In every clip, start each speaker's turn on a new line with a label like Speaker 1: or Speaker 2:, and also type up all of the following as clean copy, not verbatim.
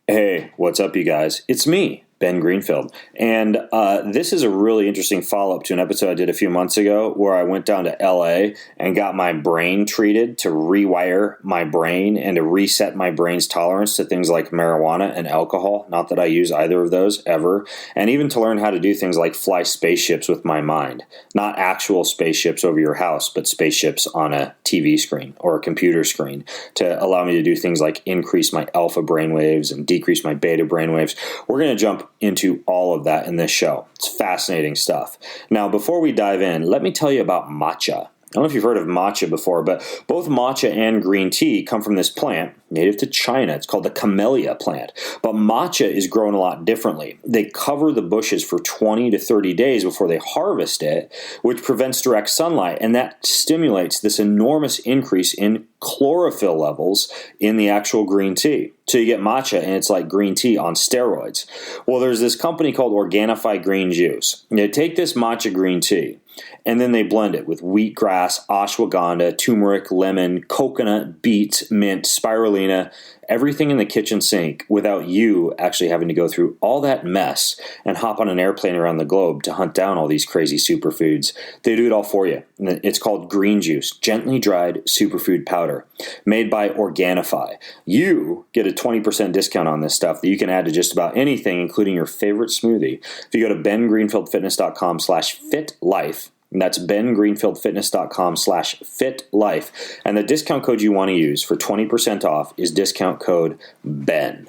Speaker 1: Hey, what's up, you guys? It's me, Ben Greenfield. And this is a really interesting follow-up to an episode I did a few months ago where I went down to LA and got my brain treated to rewire my brain and to reset my brain's tolerance to things like marijuana and alcohol. Not that I use either of those ever. And even to learn how to do things like fly spaceships with my mind. Not actual spaceships over your house, but spaceships on a TV screen or a computer screen to allow me to do things like increase my alpha brainwaves and decrease my beta brainwaves. We're going to jump into all of that in this show. It's fascinating stuff. Now, before we dive in, let me tell you about matcha. I don't know if you've heard of matcha before, but both matcha and green tea come from this plant native to China. It's called the camellia plant. But matcha is grown a lot differently. They cover the bushes for 20 to 30 days before they harvest it, which prevents direct sunlight, and that stimulates this enormous increase in chlorophyll levels in the actual green tea. So you get matcha, and it's like green tea on steroids. Well, there's this company called Organifi Green Juice. They take this matcha green tea, and then they blend it with wheatgrass, ashwagandha, turmeric, lemon, coconut, beets, mint, spirulina, everything in the kitchen sink without you actually having to go through all that mess and hop on an airplane around the globe to hunt down all these crazy superfoods. They do it all for you. It's called green juice, gently dried superfood powder, made by Organifi. You get a 20% discount on this stuff that you can add to just about anything, including your favorite smoothie. If you go to bengreenfieldfitness.com/fitlife, and that's bengreenfieldfitness.com/fitlife. And the discount code you want to use for 20% off is discount code BEN.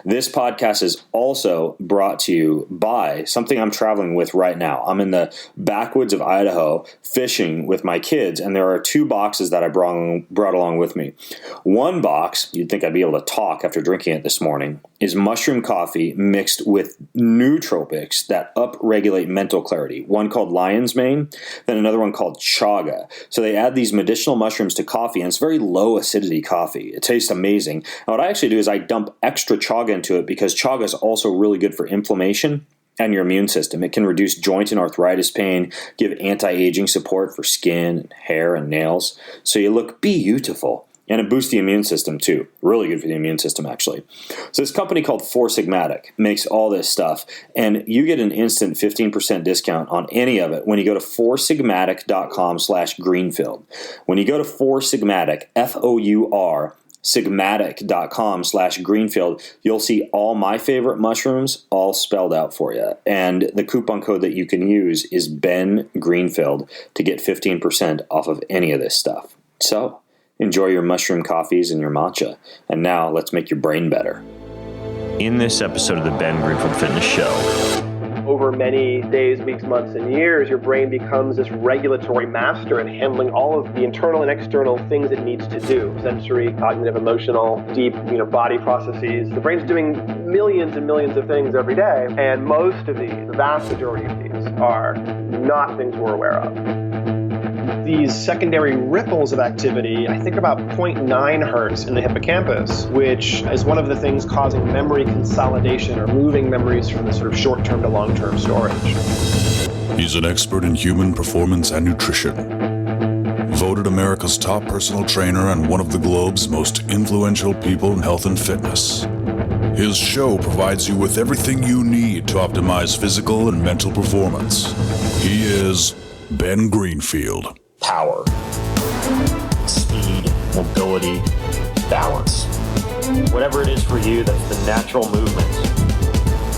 Speaker 1: This podcast is also brought to you by something I'm traveling with right now. I'm in the backwoods of Idaho fishing with my kids, and there are 2 boxes that I brought along with me. One box, you'd think I'd be able to talk after drinking it this morning, is mushroom coffee mixed with nootropics that upregulate mental clarity. One called lion's mane, then another one called chaga. So they add these medicinal mushrooms to coffee, and it's very low acidity coffee. It tastes amazing. And what I actually do is I dump extra chaga into it because chaga is also really good for inflammation and your immune system. It can reduce joint and arthritis pain, give anti-aging support for skin, hair, and nails. So you look beautiful. And it boosts the immune system too. Really good for the immune system, actually. So this company called Four Sigmatic makes all this stuff, and you get an instant 15% discount on any of it when you go to foursigmatic.com/greenfield. When you go to Four Sigmatic, FOUR, sigmatic.com/greenfield, you'll see all my favorite mushrooms all spelled out for you. And the coupon code that you can use is Ben Greenfield to get 15% off of any of this stuff. So enjoy your mushroom coffees and your matcha. And now let's make your brain better. In this episode of the Ben Greenfield Fitness Show,
Speaker 2: over many days, weeks, months, and years, your brain becomes this regulatory master in handling all of the internal and external things it needs to do. Sensory, cognitive, emotional, deep, body processes. The brain's doing millions and millions of things every day, and most of these, the vast majority of these, are not things we're aware of. These secondary ripples of activity, I think about 0.9 hertz in the hippocampus, which is one of the things causing memory consolidation or moving memories from the sort of short-term to long-term storage.
Speaker 3: He's an expert in human performance and nutrition. Voted America's top personal trainer and one of the globe's most influential people in health and fitness. His show provides you with everything you need to optimize physical and mental performance. He is Ben Greenfield.
Speaker 1: power, speed, mobility, balance. Whatever it is for you, that's the natural movement.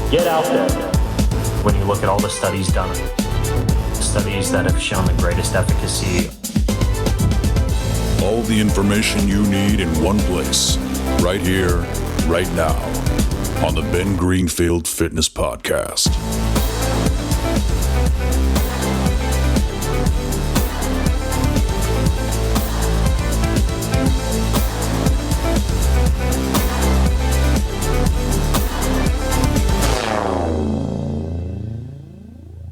Speaker 1: Get out there. When you look at all the studies done, studies that have shown the greatest efficacy.
Speaker 3: All the information you need in one place, right here, right now, on the Ben Greenfield Fitness Podcast.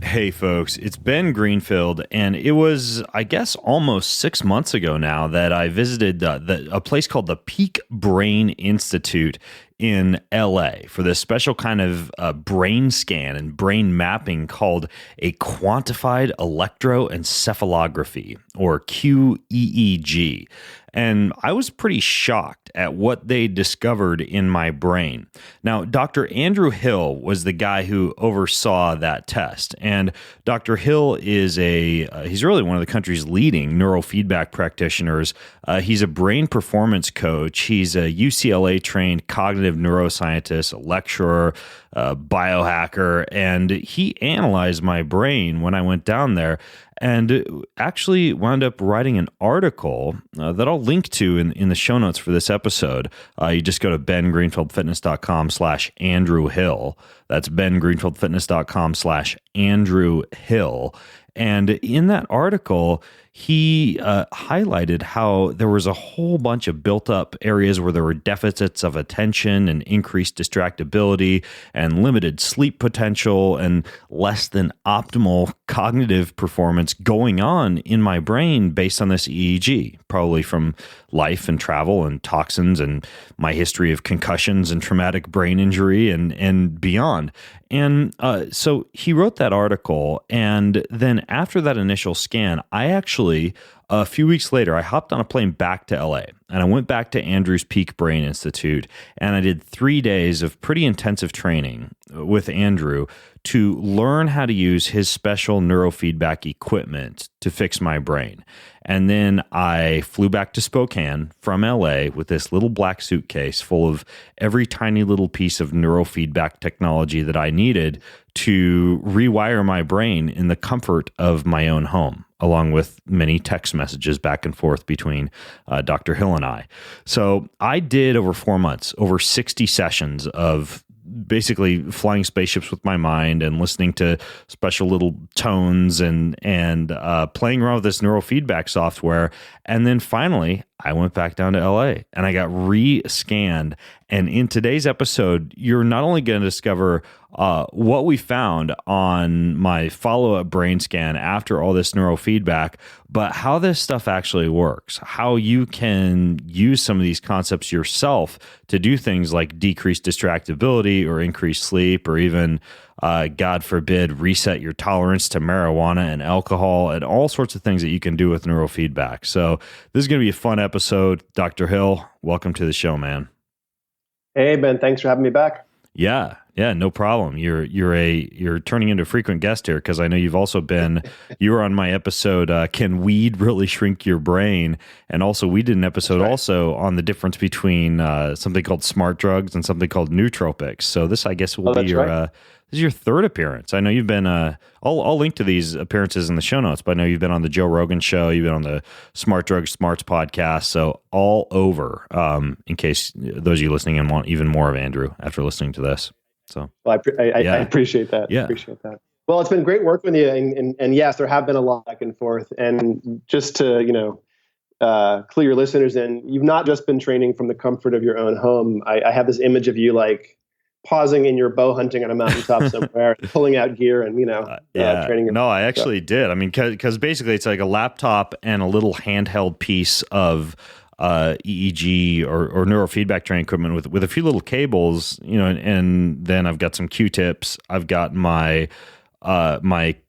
Speaker 4: Hey folks, it's Ben Greenfield, and it was, I guess, almost 6 months ago now that I visited a place called the Peak Brain Institute in LA for this special kind of brain scan and brain mapping called a quantified electroencephalography, or QEEG. And I was pretty shocked at what they discovered in my brain. Now, Dr. Andrew Hill was the guy who oversaw that test. And Dr. Hill is he's really one of the country's leading neurofeedback practitioners. He's a brain performance coach. He's a UCLA trained cognitive neuroscientist, a lecturer, biohacker, and he analyzed my brain when I went down there and actually wound up writing an article that I'll link to in the show notes for this episode. You just go to bengreenfieldfitness.com/Andrew Hill. That's bengreenfieldfitness.com/Andrew Hill. And in that article, he highlighted how there was a whole bunch of built up areas where there were deficits of attention and increased distractibility and limited sleep potential and less than optimal cognitive performance going on in my brain based on this EEG, probably from life and travel and toxins and my history of concussions and traumatic brain injury and beyond. And so he wrote that article, and then after that initial scan, I actually, a few weeks later, I hopped on a plane back to LA, and I went back to Andrew's Peak Brain Institute, and I did 3 days of pretty intensive training with Andrew to learn how to use his special neurofeedback equipment to fix my brain. And then I flew back to Spokane from LA with this little black suitcase full of every tiny little piece of neurofeedback technology that I needed to rewire my brain in the comfort of my own home, along with many text messages back and forth between Dr. Hill and I. So I did over 4 months, over 60 sessions of basically flying spaceships with my mind and listening to special little tones and playing around with this neurofeedback software. And then finally, I went back down to LA and I got re-scanned. And in today's episode, you're not only going to discover what we found on my follow-up brain scan after all this neurofeedback, but how this stuff actually works, how you can use some of these concepts yourself to do things like decrease distractibility or increase sleep, or even, God forbid, reset your tolerance to marijuana and alcohol, and all sorts of things that you can do with neurofeedback. So this is going to be a fun episode. Dr. Hill, welcome to the show, man.
Speaker 2: Hey, Ben, thanks for having me back.
Speaker 4: Yeah, no problem. You're turning into a frequent guest here because I know you were on my episode, Can Weed Really Shrink Your Brain? And also we did an episode also on the difference between something called smart drugs and something called nootropics. So this, I guess, will be your this is your third appearance. I know you've been, I'll link to these appearances in the show notes, but I know you've been on the Joe Rogan show, you've been on the Smart Drugs Smarts podcast, so all over, in case those of you listening in want even more of Andrew after listening to this. So,
Speaker 2: well, I appreciate that.
Speaker 4: Yeah.
Speaker 2: Appreciate that. Well, it's been great working with you, and yes, there have been a lot back and forth. And just to clue your listeners in, you've not just been training from the comfort of your own home. I have this image of you like pausing in your bow hunting on a mountaintop somewhere, pulling out gear and training.
Speaker 4: No, I actually did. I mean, because basically it's like a laptop and a little handheld piece of EEG or neurofeedback training equipment with a few little cables, and then I've got some Q-tips. I've got my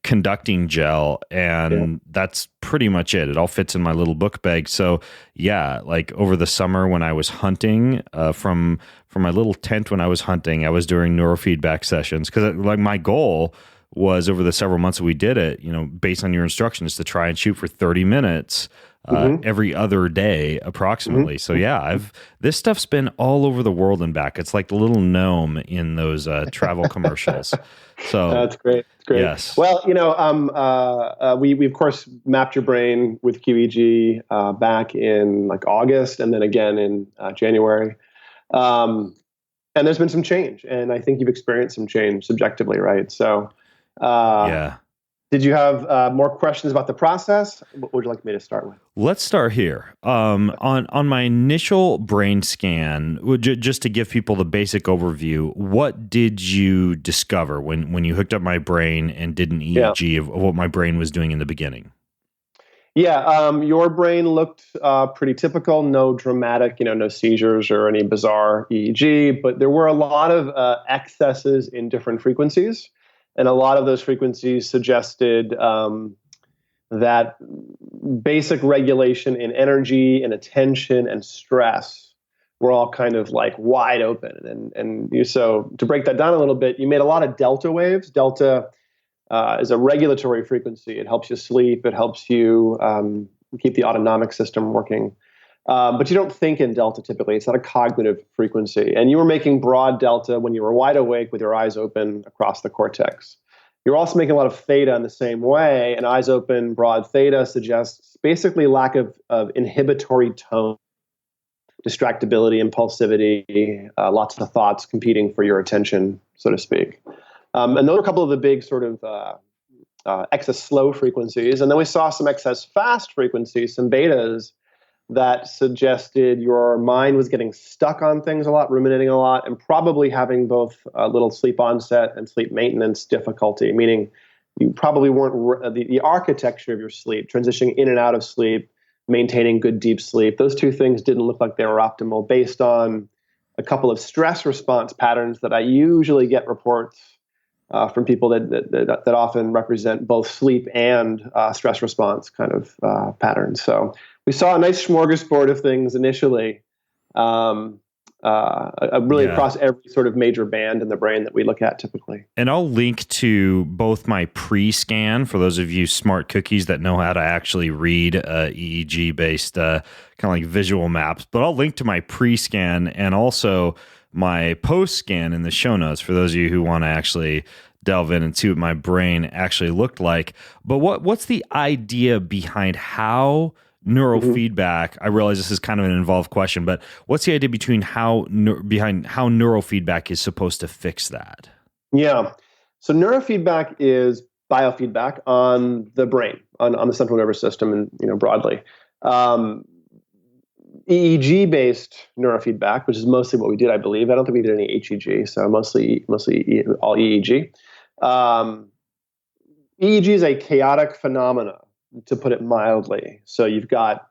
Speaker 4: conducting gel, and that's pretty much it. It all fits in my little book bag. So yeah, like over the summer when I was hunting, from my little tent when I was hunting, I was doing neurofeedback sessions because like my goal was over the several months that we did it, based on your instructions, to try and shoot for 30 minutes every other day approximately. So yeah, this stuff's been all over the world and back. It's like the little gnome in those travel commercials. So
Speaker 2: that's great. It's great.
Speaker 4: Yes.
Speaker 2: Well, we of course mapped your brain with QEEG back in like August, and then again in January. And there's been some change, and I think you've experienced some change subjectively, right? So,
Speaker 4: yeah.
Speaker 2: Did you have more questions about the process? What would you like me to start with?
Speaker 4: Let's start here. On my initial brain scan, just to give people the basic overview, what did you discover when you hooked up my brain and did an EEG of what my brain was doing in the beginning?
Speaker 2: Yeah, your brain looked pretty typical. No dramatic, no seizures or any bizarre EEG, but there were a lot of excesses in different frequencies. And a lot of those frequencies suggested that basic regulation in energy and attention and stress were all kind of like wide open. So to break that down a little bit, you made a lot of delta waves. Delta is a regulatory frequency. It helps you sleep. It helps you keep the autonomic system working. But you don't think in delta typically. It's not a cognitive frequency. And you were making broad delta when you were wide awake with your eyes open across the cortex. You're also making a lot of theta in the same way. And eyes open, broad theta suggests basically lack of inhibitory tone, distractibility, impulsivity, lots of thoughts competing for your attention, so to speak. And those are a couple of the big sort of excess slow frequencies. And then we saw some excess fast frequencies, some betas, that suggested your mind was getting stuck on things a lot, ruminating a lot, and probably having both a little sleep onset and sleep maintenance difficulty, meaning you probably weren't the architecture of your sleep, transitioning in and out of sleep, maintaining good deep sleep. Those two things didn't look like they were optimal based on a couple of stress response patterns that I usually get reports from people that often represent both sleep and stress response kind of patterns. So we saw a nice smorgasbord of things initially, really across every sort of major band in the brain that we look at typically.
Speaker 4: And I'll link to both my pre-scan for those of you smart cookies that know how to actually read EEG-based kind of like visual maps. But I'll link to my pre-scan and also my post-scan in the show notes for those of you who want to actually delve in and see what my brain actually looked like. But what's the idea behind how neurofeedback, I realize this is kind of an involved question, but what's the idea behind how neurofeedback is supposed to fix that?
Speaker 2: Yeah. So neurofeedback is biofeedback on the brain, on the central nervous system and broadly. EEG-based neurofeedback, which is mostly what we did, I believe. I don't think we did any HEG, so mostly all EEG. EEG is a chaotic phenomena, to put it mildly. So you've got,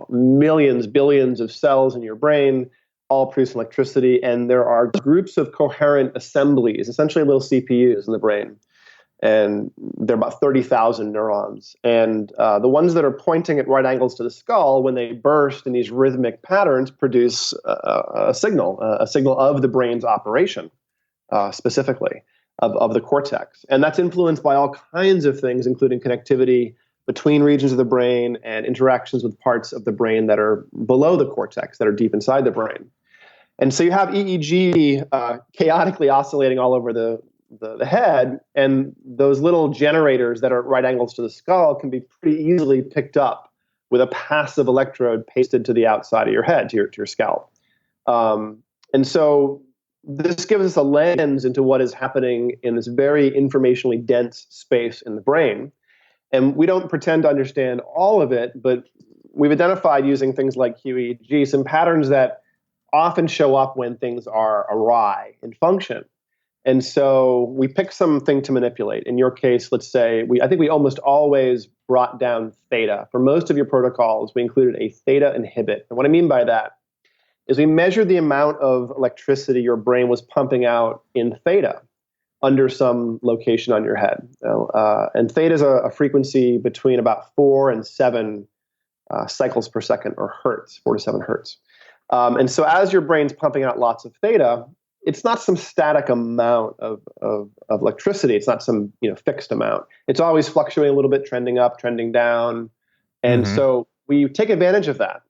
Speaker 2: millions, billions of cells in your brain, all produce electricity, and there are groups of coherent assemblies, essentially little CPUs in the brain. And there are about 30,000 neurons. And the ones that are pointing at right angles to the skull, when they burst in these rhythmic patterns, produce a signal of the brain's operation, specifically, of the cortex. And that's influenced by all kinds of things, including connectivity between regions of the brain and interactions with parts of the brain that are below the cortex, that are deep inside the brain. And so you have EEG chaotically oscillating all over the head, and those little generators that are at right angles to the skull can be pretty easily picked up with a passive electrode pasted to the outside of your head, to your scalp. And so this gives us a lens into what is happening in this very informationally dense space in the brain. And we don't pretend to understand all of it, but we've identified using things like QEEG some patterns that often show up when things are awry in function. And so we pick something to manipulate. In your case, let's say, I think we almost always brought down theta. For most of your protocols, we included a theta inhibit. And what I mean by that is we measured the amount of electricity your brain was pumping out in theta under some location on your head. And theta is a frequency between about 4 and 7 cycles per second, or hertz, 4 to 7 hertz. And so as your brain's pumping out lots of theta, it's not some static amount of electricity. It's not some fixed amount. It's always fluctuating a little bit, trending up, trending down. And so we take advantage of that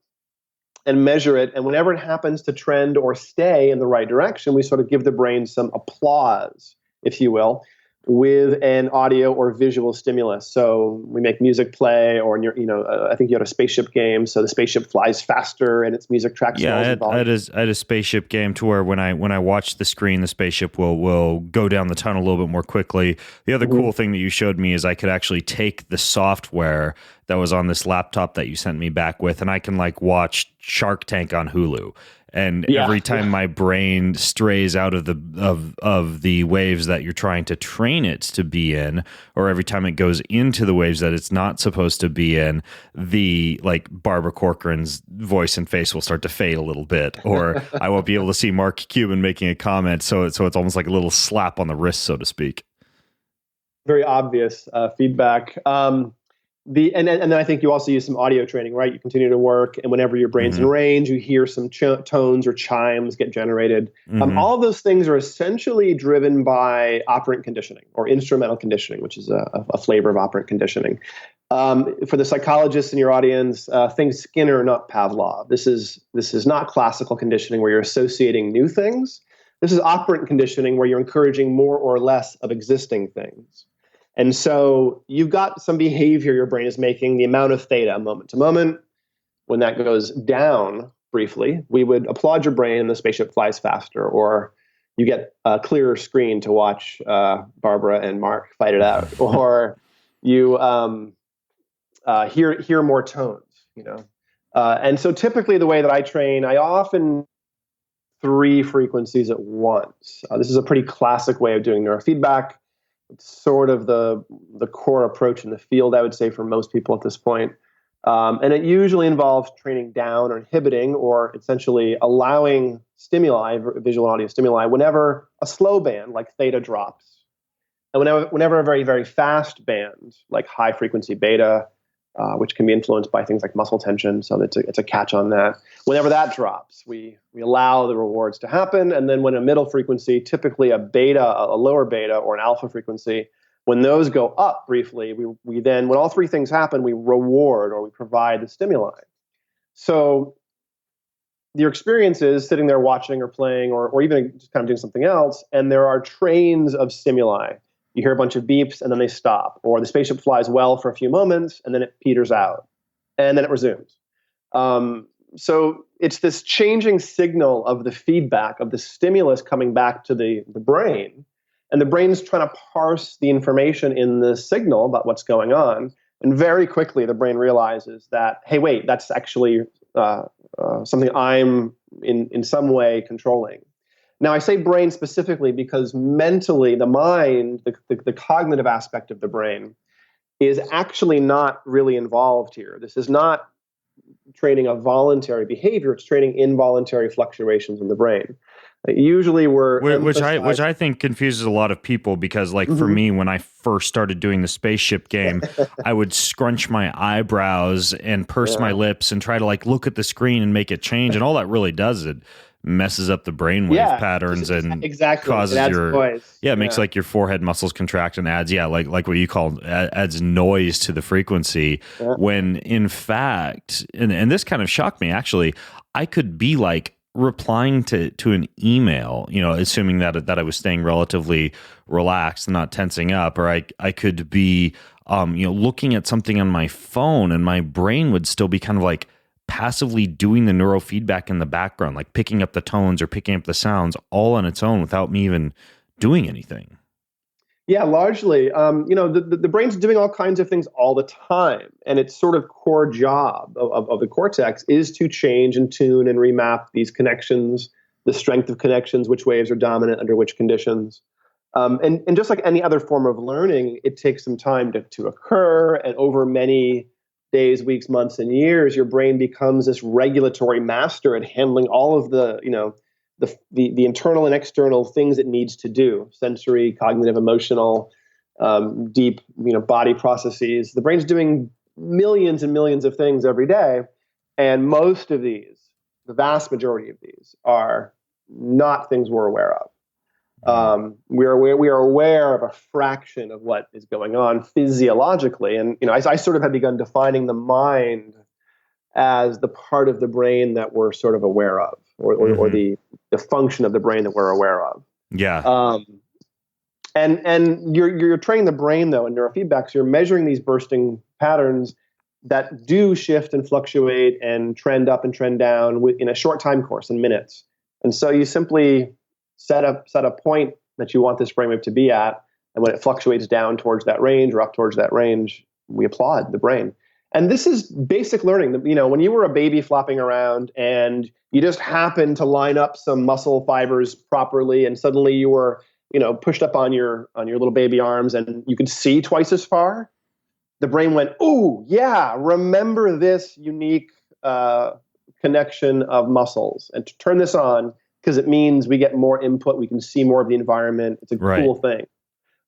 Speaker 2: and measure it. And whenever it happens to trend or stay in the right direction, we sort of give the brain some applause, if you will, with an audio or visual stimulus. So we make music play, or I think you had a spaceship game, so the spaceship flies faster and its music tracks.
Speaker 4: Yeah, I had a spaceship game to where when I watch the screen, the spaceship will go down the tunnel a little bit more quickly. The other cool thing that you showed me is I could actually take the software that was on this laptop that you sent me back with, and I can watch Shark Tank on Hulu. And every time my brain strays out of the waves that you're trying to train it to be in, or every time it goes into the waves that it's not supposed to be in, the Barbara Corcoran's voice and face will start to fade a little bit, or I won't be able to see Mark Cuban making a comment. So it's almost like a little slap on the wrist, so to speak.
Speaker 2: Very obvious feedback. And then I think you also use some audio training, right? You continue to work, and whenever your brain's in range, you hear some tones or chimes get generated. All of those things are essentially driven by operant conditioning or instrumental conditioning, which is a flavor of operant conditioning. For the psychologists in your audience, think Skinner, not Pavlov. This is not classical conditioning where you're associating new things. This is operant conditioning where you're encouraging more or less of existing things. And so you've got some behavior your brain is making, the amount of theta moment to moment. When that goes down briefly, we would applaud your brain and the spaceship flies faster, or you get a clearer screen to watch Barbara and Mark fight it out, or you hear more tones, And so typically the way that I train, I often 3 frequencies at once. This is a pretty classic way of doing neurofeedback. It's sort of the core approach in the field, I would say, for most people at this point. And it usually involves training down or inhibiting or essentially allowing stimuli, visual and audio stimuli, whenever a slow band like theta drops. And whenever a very, very fast band like high frequency beta, which can be influenced by things like muscle tension, so it's a catch on that. Whenever that drops, we allow the rewards to happen, and then when a middle frequency, typically a beta, a lower beta, or an alpha frequency, when those go up briefly, we then, when all 3 things happen, we reward or we provide the stimuli. So your experience is sitting there watching or playing or even just kind of doing something else, and there are trains of stimuli. You hear a bunch of beeps and then they stop, or the spaceship flies well for a few moments and then it peters out and then it resumes. So it's this changing signal of the feedback of the stimulus coming back to the brain, and the brain's trying to parse the information in the signal about what's going on. And very quickly the brain realizes that, hey, wait, that's actually something I'm in some way controlling. Now, I say brain specifically because mentally, the mind, the cognitive aspect of the brain, is actually not really involved here. This is not training a voluntary behavior. It's training involuntary fluctuations in the brain. Usually
Speaker 4: which I think confuses a lot of people because, like, for me, when I first started doing the spaceship game, I would scrunch my eyebrows and purse my lips and try to look at the screen and make it change. And all that really does it messes up the brainwave patterns and causes it makes like your forehead muscles contract and adds like what you call adds noise to the frequency when in fact and this kind of shocked me actually. I could be replying to an email, assuming that I was staying relatively relaxed and not tensing up, or I could be looking at something on my phone and my brain would still be kind of passively doing the neurofeedback in the background, like picking up the tones or picking up the sounds all on its own without me even doing anything.
Speaker 2: Yeah, largely. The brain's doing all kinds of things all the time. And its sort of core job of the cortex is to change and tune and remap these connections, the strength of connections, which waves are dominant under which conditions. And just like any other form of learning, it takes some time to occur. And over many days, weeks, months, and years, your brain becomes this regulatory master at handling all of the internal and external things it needs to do: sensory, cognitive, emotional, deep, body processes. The brain's doing millions and millions of things every day, and most of these, the vast majority of these, are not things we're aware of. We are aware of a fraction of what is going on physiologically, and I sort of have begun defining the mind as the part of the brain that we're sort of aware of, or the function of the brain that we're aware of.
Speaker 4: Yeah.
Speaker 2: And you're training the brain though in neurofeedback, so you're measuring these bursting patterns that do shift and fluctuate and trend up and trend down in a short time course in minutes. And so you simply set a point that you want this brainwave to be at, and when it fluctuates down towards that range or up towards that range, we applaud the brain. And this is basic learning. When you were a baby flopping around and you just happened to line up some muscle fibers properly, and suddenly you were, pushed up on your little baby arms and you could see twice as far, the brain went, "Ooh, yeah, remember this unique connection of muscles, and to turn this on, because it means we get more input, we can see more of the environment. It's a cool thing."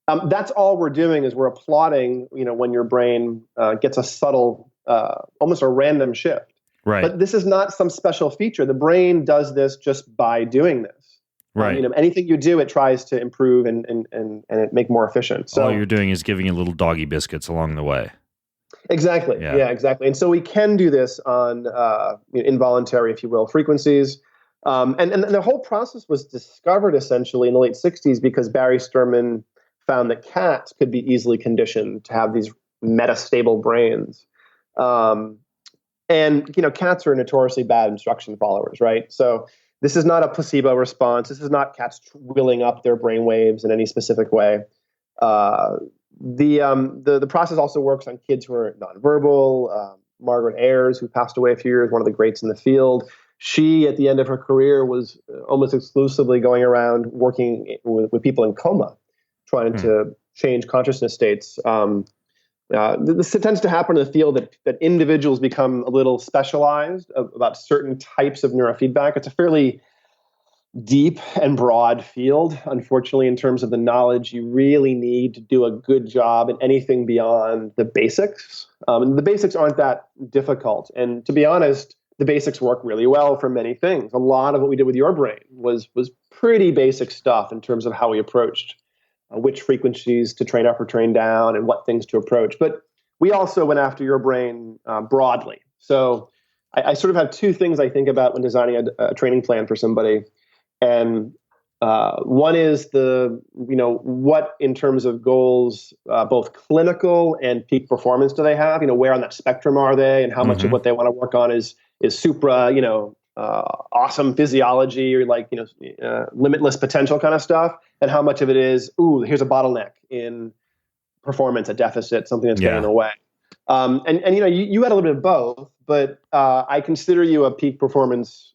Speaker 2: That's all we're doing is we're applauding, when your brain gets a subtle, almost a random shift.
Speaker 4: Right.
Speaker 2: But this is not some special feature. The brain does this just by doing this.
Speaker 4: Right.
Speaker 2: Anything you do, it tries to improve and it make more efficient. So
Speaker 4: all you're doing is giving it little doggy biscuits along the way.
Speaker 2: Exactly. Yeah, exactly. And so we can do this on involuntary, if you will, frequencies. And the whole process was discovered essentially in the late 60s because Barry Sturman found that cats could be easily conditioned to have these metastable brains. And cats are notoriously bad instruction followers, right? So this is not a placebo response. This is not cats willing up their brain waves in any specific way. The process also works on kids who are nonverbal. Margaret Ayers, who passed away a few years, one of the greats in the field. She, at the end of her career, was almost exclusively going around working with people in coma, trying to change consciousness states. This tends to happen in the field that individuals become a little specialized about certain types of neurofeedback. It's a fairly deep and broad field. Unfortunately, in terms of the knowledge, you really need to do a good job in anything beyond the basics. And the basics aren't that difficult. And to be honest, the basics work really well for many things. A lot of what we did with your brain was pretty basic stuff in terms of how we approached which frequencies to train up or train down and what things to approach. But we also went after your brain broadly. So I sort of have two things I think about when designing a training plan for somebody. And one is what in terms of goals, both clinical and peak performance do they have? Where on that spectrum are they, and how much of what they want to work on is supra, awesome physiology or limitless potential kind of stuff, and how much of it is, here's a bottleneck in performance, a deficit, something that's getting in the way. You had a little bit of both, but I consider you a peak performance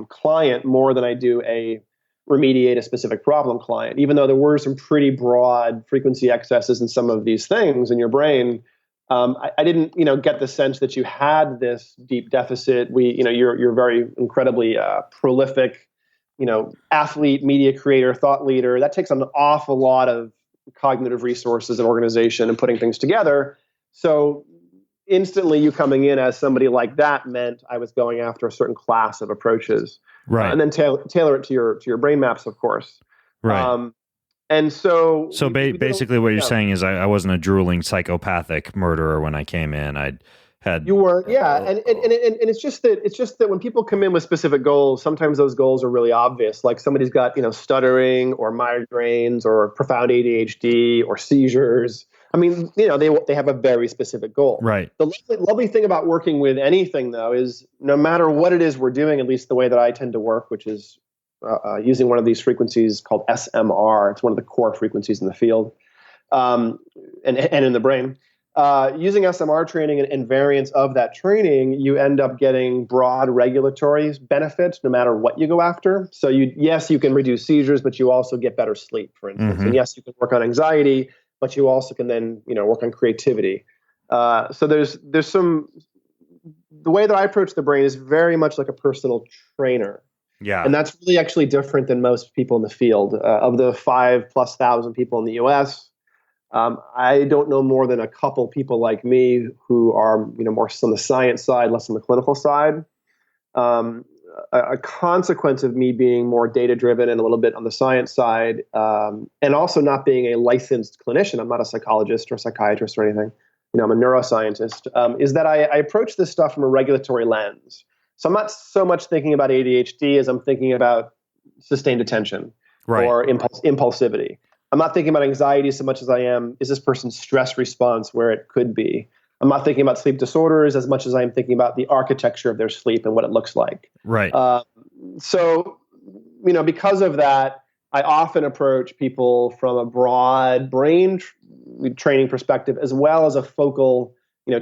Speaker 2: client more than I do a remediate a specific problem client. Even though there were some pretty broad frequency excesses in some of these things in your brain, I didn't, get the sense that you had this deep deficit. You're very incredibly prolific, athlete, media creator, thought leader. That takes an awful lot of cognitive resources and organization and putting things together. So instantly you coming in as somebody like that meant I was going after a certain class of approaches.
Speaker 4: Right.
Speaker 2: And then tailor it to your brain maps, of course.
Speaker 4: Right.
Speaker 2: And so
Speaker 4: basically what you're saying is I wasn't a drooling psychopathic murderer when I came in.
Speaker 2: You weren't, and it's just that when people come in with specific goals, sometimes those goals are really obvious. Like somebody's got stuttering or migraines or profound ADHD or seizures. I mean, they have a very specific goal.
Speaker 4: Right.
Speaker 2: The lovely thing about working with anything, though, is no matter what it is we're doing, at least the way that I tend to work, which is using one of these frequencies called SMR. It's one of the core frequencies in the field and in the brain. Using SMR training and variants of that training, you end up getting broad regulatory benefits no matter what you go after. So you can reduce seizures, but you also get better sleep, for instance. And yes, you can work on anxiety, but you also can then work on creativity. So there's the way that I approach the brain is very much like a personal trainer.
Speaker 4: Yeah.
Speaker 2: And that's really actually different than most people in the field. Of the 5,000+ people in the US, I don't know more than a couple people like me who are more on the science side, less on the clinical side. A consequence of me being more data-driven and a little bit on the science side, and also not being a licensed clinician, I'm not a psychologist or psychiatrist or anything, I'm a neuroscientist, is that I approach this stuff from a regulatory lens. So I'm not so much thinking about ADHD as I'm thinking about sustained attention or impulsivity. I'm not thinking about anxiety so much as I am, is this person's stress response where it could be? I'm not thinking about sleep disorders as much as I'm thinking about the architecture of their sleep and what it looks like.
Speaker 4: Right.
Speaker 2: So, because of that, I often approach people from a broad brain training perspective as well as a focal,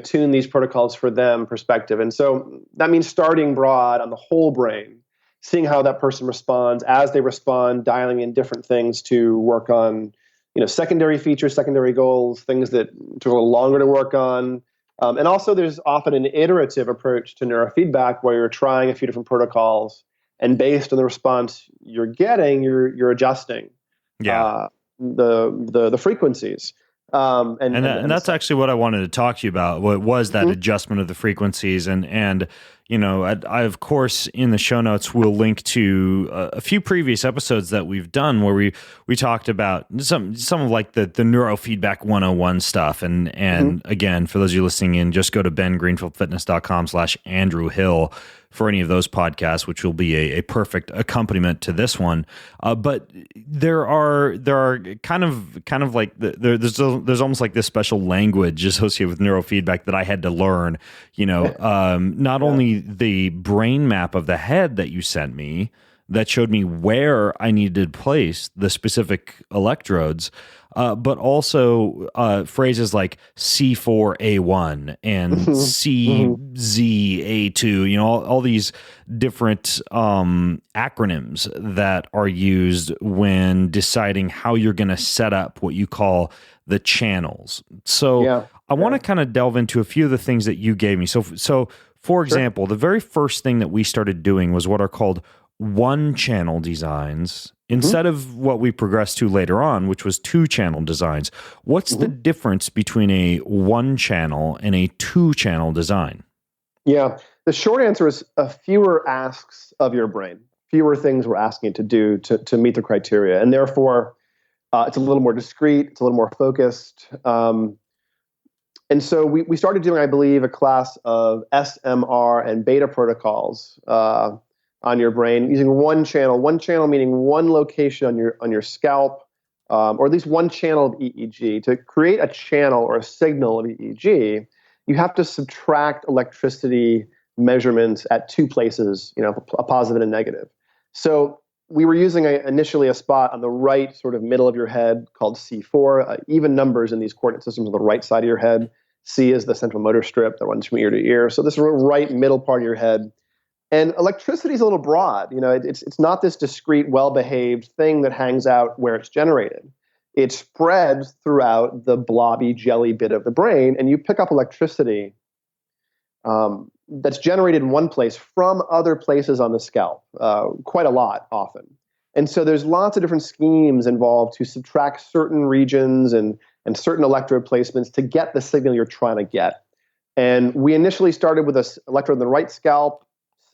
Speaker 2: tune these protocols for them perspective. And so that means starting broad on the whole brain, seeing how that person responds. As they respond, dialing in different things to work on, secondary features, secondary goals, things that took a little longer to work on. And also there's often an iterative approach to neurofeedback where you're trying a few different protocols and based on the response you're getting, you're adjusting.
Speaker 4: Yeah.
Speaker 2: the frequencies.
Speaker 4: And that's actually what I wanted to talk to you about. What was that adjustment of the frequencies? And I of course in the show notes will link to a few previous episodes that we've done where we talked about some of like the neurofeedback 101 stuff. And again, for those of you listening in, just go to bengreenfieldfitness.com/Andrew Hill for any of those podcasts, which will be a perfect accompaniment to this one. But there are kind of like there's almost like this special language associated with neurofeedback that I had to learn. Not only the brain map of the head that you sent me that showed me where I needed to place the specific electrodes, but also phrases like C4A1 and CZA2, all these different acronyms that are used when deciding how you're going to set up what you call the channels. So I want to kind of delve into a few of the things that you gave me. So for example, the very first thing that we started doing was what are called one-channel designs instead of what we progressed to later on, which was two-channel designs. What's the difference between a one-channel and a two-channel design?
Speaker 2: Yeah, the short answer is fewer asks of your brain, fewer things we're asking it to do to meet the criteria, and therefore it's a little more discrete, it's a little more focused. And so we started doing, I believe, a class of SMR and beta protocols on your brain using one channel meaning one location on your scalp, or at least one channel of EEG. To create a channel or a signal of EEG, you have to subtract electricity measurements at two places, a positive and a negative. So we were using initially a spot on the right sort of middle of your head called C4, even numbers in these coordinate systems on the right side of your head. C is the central motor strip that runs from ear to ear. So this is the right middle part of your head. And electricity is a little broad. It's not this discrete, well-behaved thing that hangs out where it's generated. It spreads throughout the blobby jelly bit of the brain, and you pick up electricity that's generated in one place from other places on the scalp, quite a lot often. And so there's lots of different schemes involved to subtract certain regions and certain electrode placements to get the signal you're trying to get. And we initially started with an electrode in the right scalp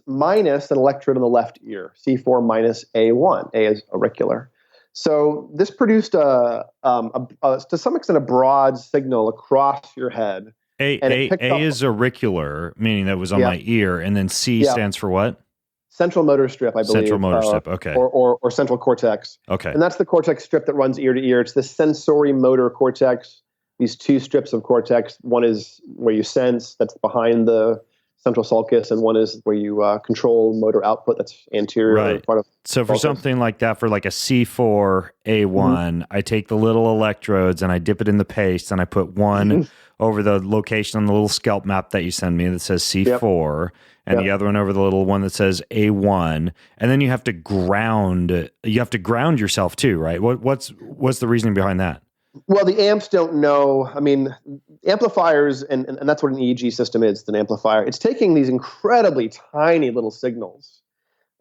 Speaker 2: minus an electrode in the left ear, C4 minus A1. A is auricular. So this produced to some extent a broad signal across your head.
Speaker 4: A is auricular, meaning that was on my ear, and then C stands for what?
Speaker 2: Central motor strip, I believe.
Speaker 4: Central motor strip, okay.
Speaker 2: Or central cortex.
Speaker 4: Okay.
Speaker 2: And that's the cortex strip that runs ear to ear. It's the sensory motor cortex. These two strips of cortex, one is where you sense, that's behind the central sulcus, and one is where you control motor output, that's anterior.
Speaker 4: Right.
Speaker 2: Part of
Speaker 4: so for something like that, for like a C4A1, I take the little electrodes and I dip it in the paste and I put one over the location on the little scalp map that you send me that says C4, and the other one over the little one that says A1, and then you have to ground yourself too, right? What's the reasoning behind that?
Speaker 2: Well, the amps don't know. I mean, amplifiers, and that's what an EEG system is, it's an amplifier. It's taking these incredibly tiny little signals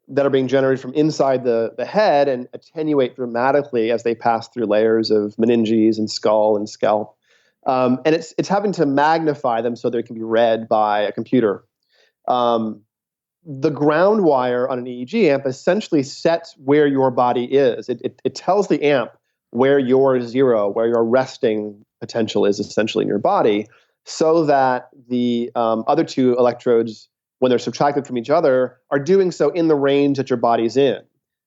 Speaker 2: that are being generated from inside the head and attenuate dramatically as they pass through layers of meninges and skull and scalp. And it's having to magnify them so they can be read by a computer. The ground wire on an EEG amp essentially sets where your body is. It tells the amp where your zero, where your resting potential is essentially in your body, so that the other two electrodes, when they're subtracted from each other, are doing so in the range that your body's in.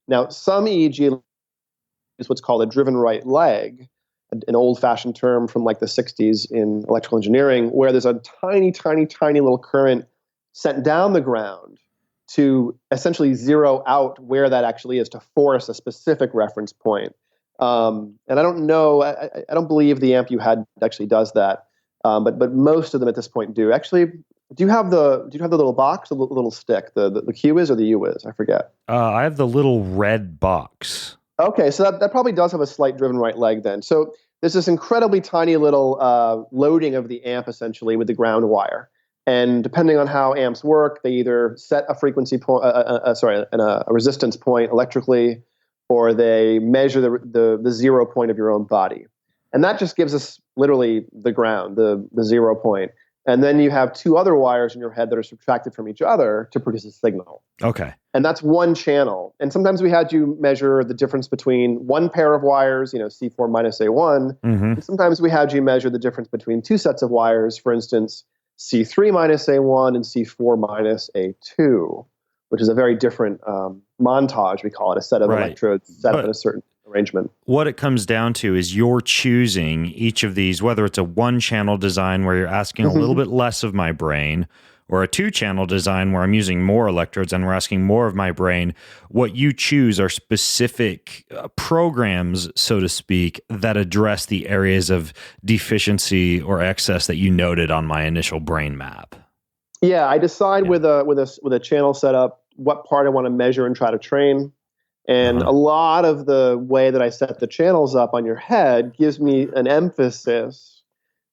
Speaker 2: Now, some EEG is what's called a driven right leg, an old-fashioned term from like the 60s in electrical engineering, where there's a tiny, tiny, tiny little current sent down the ground to essentially zero out where that actually is, to force a specific reference point. And I don't know, I don't believe the amp you had actually does that, but most of them at this point do. Actually, do you have the little box, the little stick, the QEEG or the UWIZ? I forget.
Speaker 4: I have the little red box.
Speaker 2: Okay, so that probably does have a slight driven right leg then. So there's this incredibly tiny little loading of the amp essentially with the ground wire. And depending on how amps work, they either set a frequency point, a resistance point electrically, or they measure the 0 point of your own body. And that just gives us literally the ground, the 0 point. And then you have two other wires in your head that are subtracted from each other to produce a signal.
Speaker 4: Okay.
Speaker 2: And that's one channel. And sometimes we had you measure the difference between one pair of wires, C4 minus A1.
Speaker 4: Mm-hmm.
Speaker 2: And sometimes we had you measure the difference between two sets of wires, for instance, C3 minus A1 and C4 minus A2, which is a very different montage, we call it, a set of electrodes set up in a certain arrangement.
Speaker 4: What it comes down to is you're choosing each of these, whether it's a one-channel design where you're asking a little bit less of my brain, or a two-channel design where I'm using more electrodes and we're asking more of my brain. What you choose are specific programs, so to speak, that address the areas of deficiency or excess that you noted on my initial brain map.
Speaker 2: Yeah, I decide with a channel setup what part I want to measure and try to train. And a lot of the way that I set the channels up on your head gives me an emphasis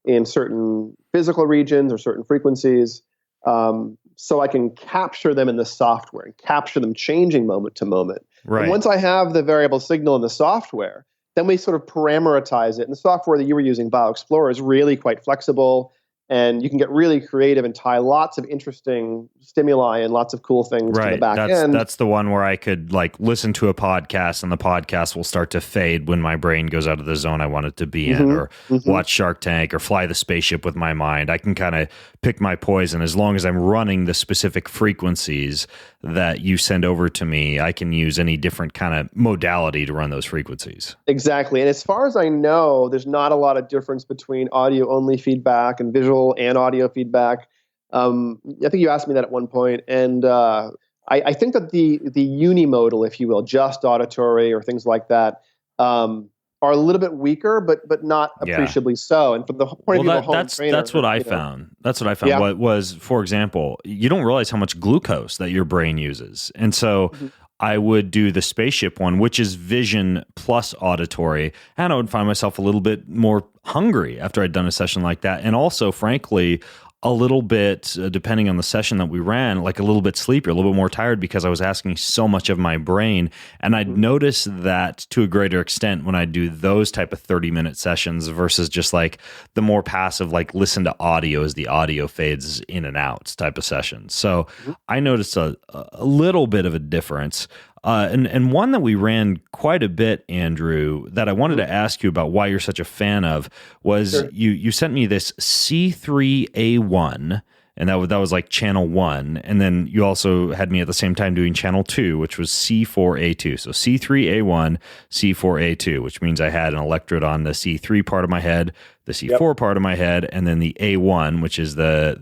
Speaker 2: in certain physical regions or certain frequencies, so I can capture them in the software and capture them changing moment to moment. Right. And once I have the variable signal in the software, then we sort of parameterize it. And the software that you were using, BioExplorer, is really quite flexible. And you can get really creative and tie lots of interesting stimuli and lots of cool things to the back end.
Speaker 4: That's the one where I could listen to a podcast and the podcast will start to fade when my brain goes out of the zone I want it to be in, or watch Shark Tank or fly the spaceship with my mind. I can kind of pick my poison. As long as I'm running the specific frequencies that you send over to me, I can use any different kind of modality to run those frequencies.
Speaker 2: Exactly. And as far as I know, there's not a lot of difference between audio-only feedback and visual and audio feedback. I think you asked me that at one point, and I think that the unimodal, if you will, just auditory or things like that, are a little bit weaker, but not appreciably so. And from the point of view of a home trainer,
Speaker 4: that's what I found. That's what I found. What was, for example, you don't realize how much glucose that your brain uses, and so. I would do the spaceship one, which is vision plus auditory, and I would find myself a little bit more hungry after I'd done a session like that. And also, frankly, a little bit, depending on the session that we ran, like a little bit sleepy, a little bit more tired because I was asking so much of my brain. And I'd notice that to a greater extent when I do those type of 30-minute sessions versus just like the more passive, like listen to audio as the audio fades in and out type of sessions. So I noticed a little bit of a difference. And one that we ran quite a bit, Andrew, that I wanted to ask you about why you're such a fan of was you sent me this C3A1, and that was like channel 1, and then you also had me at the same time doing channel 2, which was C4A2. So C3A1, C4A2, which means I had an electrode on the C3 part of my head, the C4 part of my head, and then the A1, which is the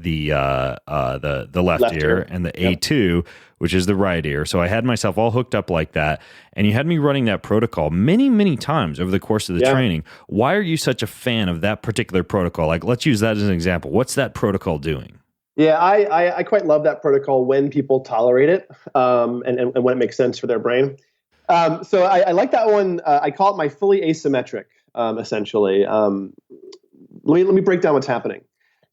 Speaker 4: left ear, and the A2, which is the right ear. So I had myself all hooked up like that, and you had me running that protocol many, many times over the course of the training. Why are you such a fan of that particular protocol? Like, let's use that as an example. What's that protocol doing?
Speaker 2: Yeah, I quite love that protocol when people tolerate it, and when it makes sense for their brain. So I like that one. I call it my fully asymmetric, essentially. Let me break down what's happening.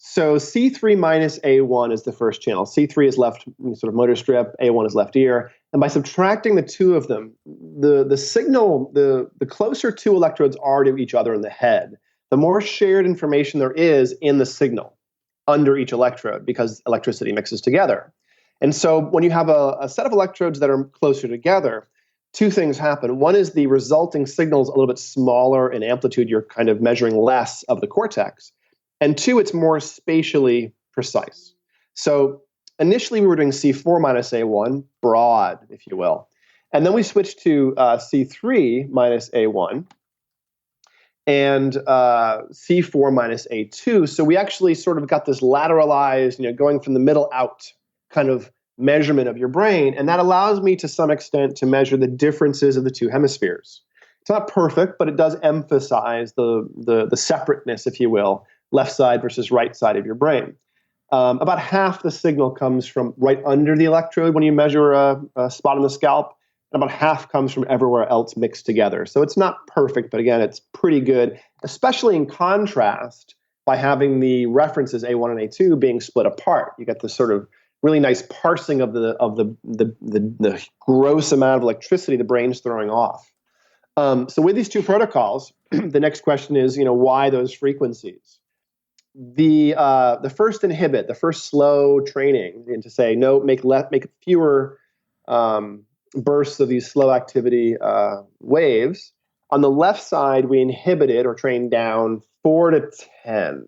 Speaker 2: So C3 minus A1 is the first channel. C3 is left sort of motor strip, A1 is left ear. And by subtracting the two of them, the signal, the closer two electrodes are to each other in the head, the more shared information there is in the signal under each electrode, because electricity mixes together. And so when you have a set of electrodes that are closer together, two things happen. One is the resulting signal is a little bit smaller in amplitude. You're kind of measuring less of the cortex. And two, it's more spatially precise. So initially we were doing C4 minus A1, broad, if you will. And then we switched to C3 minus A1 and C4 minus A2. So we actually sort of got this lateralized, going from the middle out kind of measurement of your brain. And that allows me to some extent to measure the differences of the two hemispheres. It's not perfect, but it does emphasize the separateness, if you will, left side versus right side of your brain. About half the signal comes from right under the electrode when you measure a spot on the scalp, and about half comes from everywhere else mixed together. So it's not perfect, but again, it's pretty good, especially in contrast by having the references A1 and A2 being split apart. You get this sort of really nice parsing of the gross amount of electricity the brain's throwing off. So with these two protocols, the next question is, why those frequencies? The first inhibit, the first slow training, and to say no, make fewer bursts of these slow activity waves. On the left side, we inhibited or trained down 4 to 10.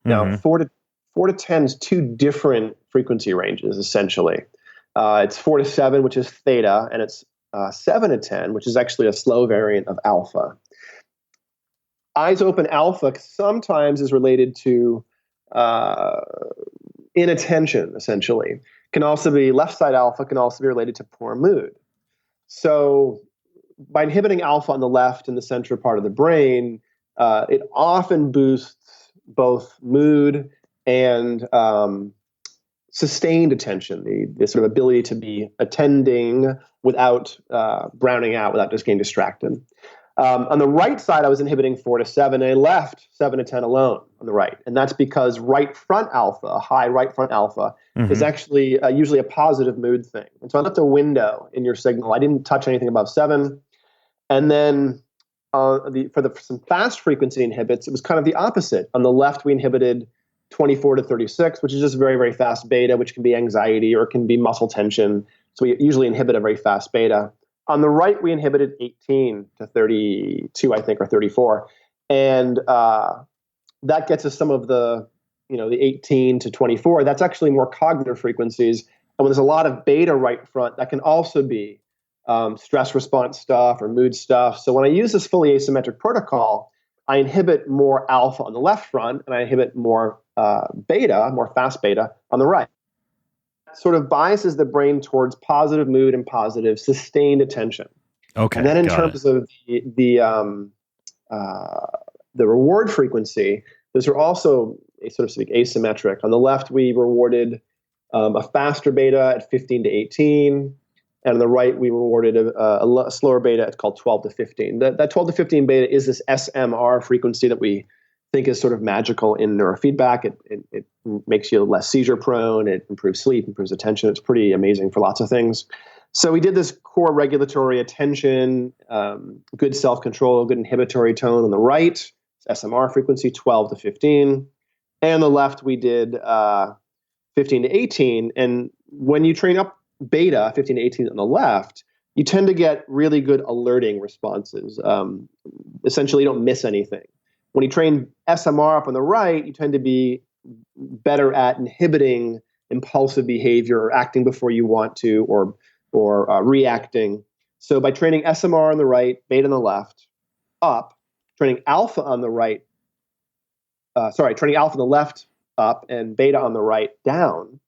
Speaker 2: Now, 4 to 10 is two different frequency ranges, essentially. It's 4 to 7, which is theta, and it's 7 to 10, which is actually a slow variant of alpha. Eyes open alpha sometimes is related to inattention, essentially. Can also be left side alpha, can also be related to poor mood. So by inhibiting alpha on the left and the central part of the brain, it often boosts both mood and sustained attention, the sort of ability to be attending without browning out, without just getting distracted. On the right side, I was inhibiting 4 to 7, and I left 7 to 10 alone on the right. And that's because right front alpha, high right front alpha, is actually usually a positive mood thing. And so I left a window in your signal. I didn't touch anything above 7. And then for some fast frequency inhibits, it was kind of the opposite. On the left, we inhibited 24 to 36, which is just very, very fast beta, which can be anxiety or it can be muscle tension. So we usually inhibit a very fast beta. On the right, we inhibited 18 to 32, I think, or 34. And that gets us some of the 18 to 24. That's actually more cognitive frequencies. And when there's a lot of beta right front, that can also be stress response stuff or mood stuff. So when I use this fully asymmetric protocol, I inhibit more alpha on the left front, and I inhibit more beta, more fast beta on the right. Sort of biases the brain towards positive mood and positive sustained attention.
Speaker 4: Okay.
Speaker 2: And then in terms of the reward frequency, those are also sort of speak asymmetric. On the left, we rewarded a faster beta at 15 to 18. And on the right, we rewarded a slower beta. It's called 12 to 15. That 12 to 15 beta is this SMR frequency that we think is sort of magical in neurofeedback. It makes you less seizure prone. It improves sleep, improves attention. It's pretty amazing for lots of things. So we did this core regulatory attention, good self-control, good inhibitory tone on the right, SMR frequency 12 to 15. And on the left, we did 15 to 18. And when you train up beta, 15 to 18 on the left, you tend to get really good alerting responses. Essentially, you don't miss anything. When you train SMR up on the right, you tend to be better at inhibiting impulsive behavior or acting before you want to or reacting. So by training SMR on the right, beta on the left, up, training alpha on the right, training alpha on the left, up, and beta on the right, down,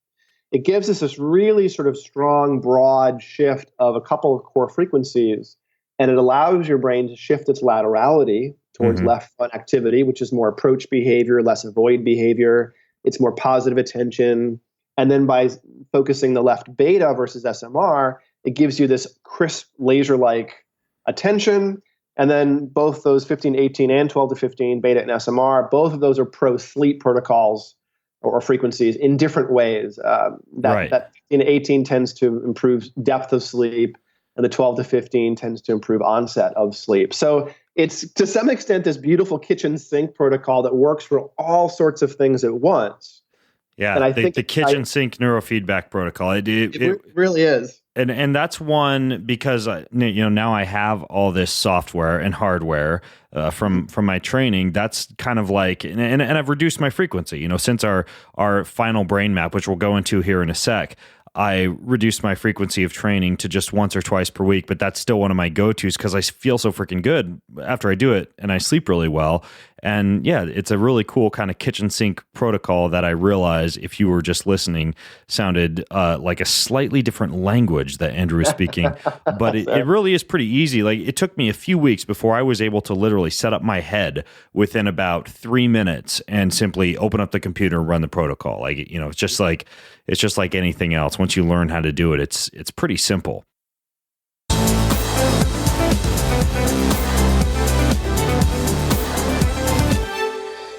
Speaker 2: it gives us this really sort of strong, broad shift of a couple of core frequencies, and it allows your brain to shift its laterality towards left front activity, which is more approach behavior, less avoid behavior. It's more positive attention. And then by focusing the left beta versus SMR, it gives you this crisp, laser-like attention. And then both those 15 to 18 and 12 to 15, beta and SMR, both of those are pro-sleep protocols or frequencies in different ways. That 15 to 18 tends to improve depth of sleep, and the 12 to 15 tends to improve onset of sleep. So it's, to some extent, this beautiful kitchen sink protocol that works for all sorts of things at once.
Speaker 4: Yeah, and I think the kitchen sink neurofeedback protocol. It
Speaker 2: really is.
Speaker 4: And that's one because now I have all this software and hardware from my training. That's kind of like, and I've reduced my frequency. Since our final brain map, which we'll go into here in a sec, I reduced my frequency of training to just once or twice per week, but that's still one of my go-tos because I feel so freaking good after I do it, and I sleep really well. And yeah, it's a really cool kind of kitchen sink protocol that I realize, if you were just listening, sounded like a slightly different language that Andrew is speaking, but it really is pretty easy. Like, it took me a few weeks before I was able to literally set up my head within about 3 minutes and simply open up the computer and run the protocol. Like, it's just like anything else. Once you learn how to do it, it's pretty simple.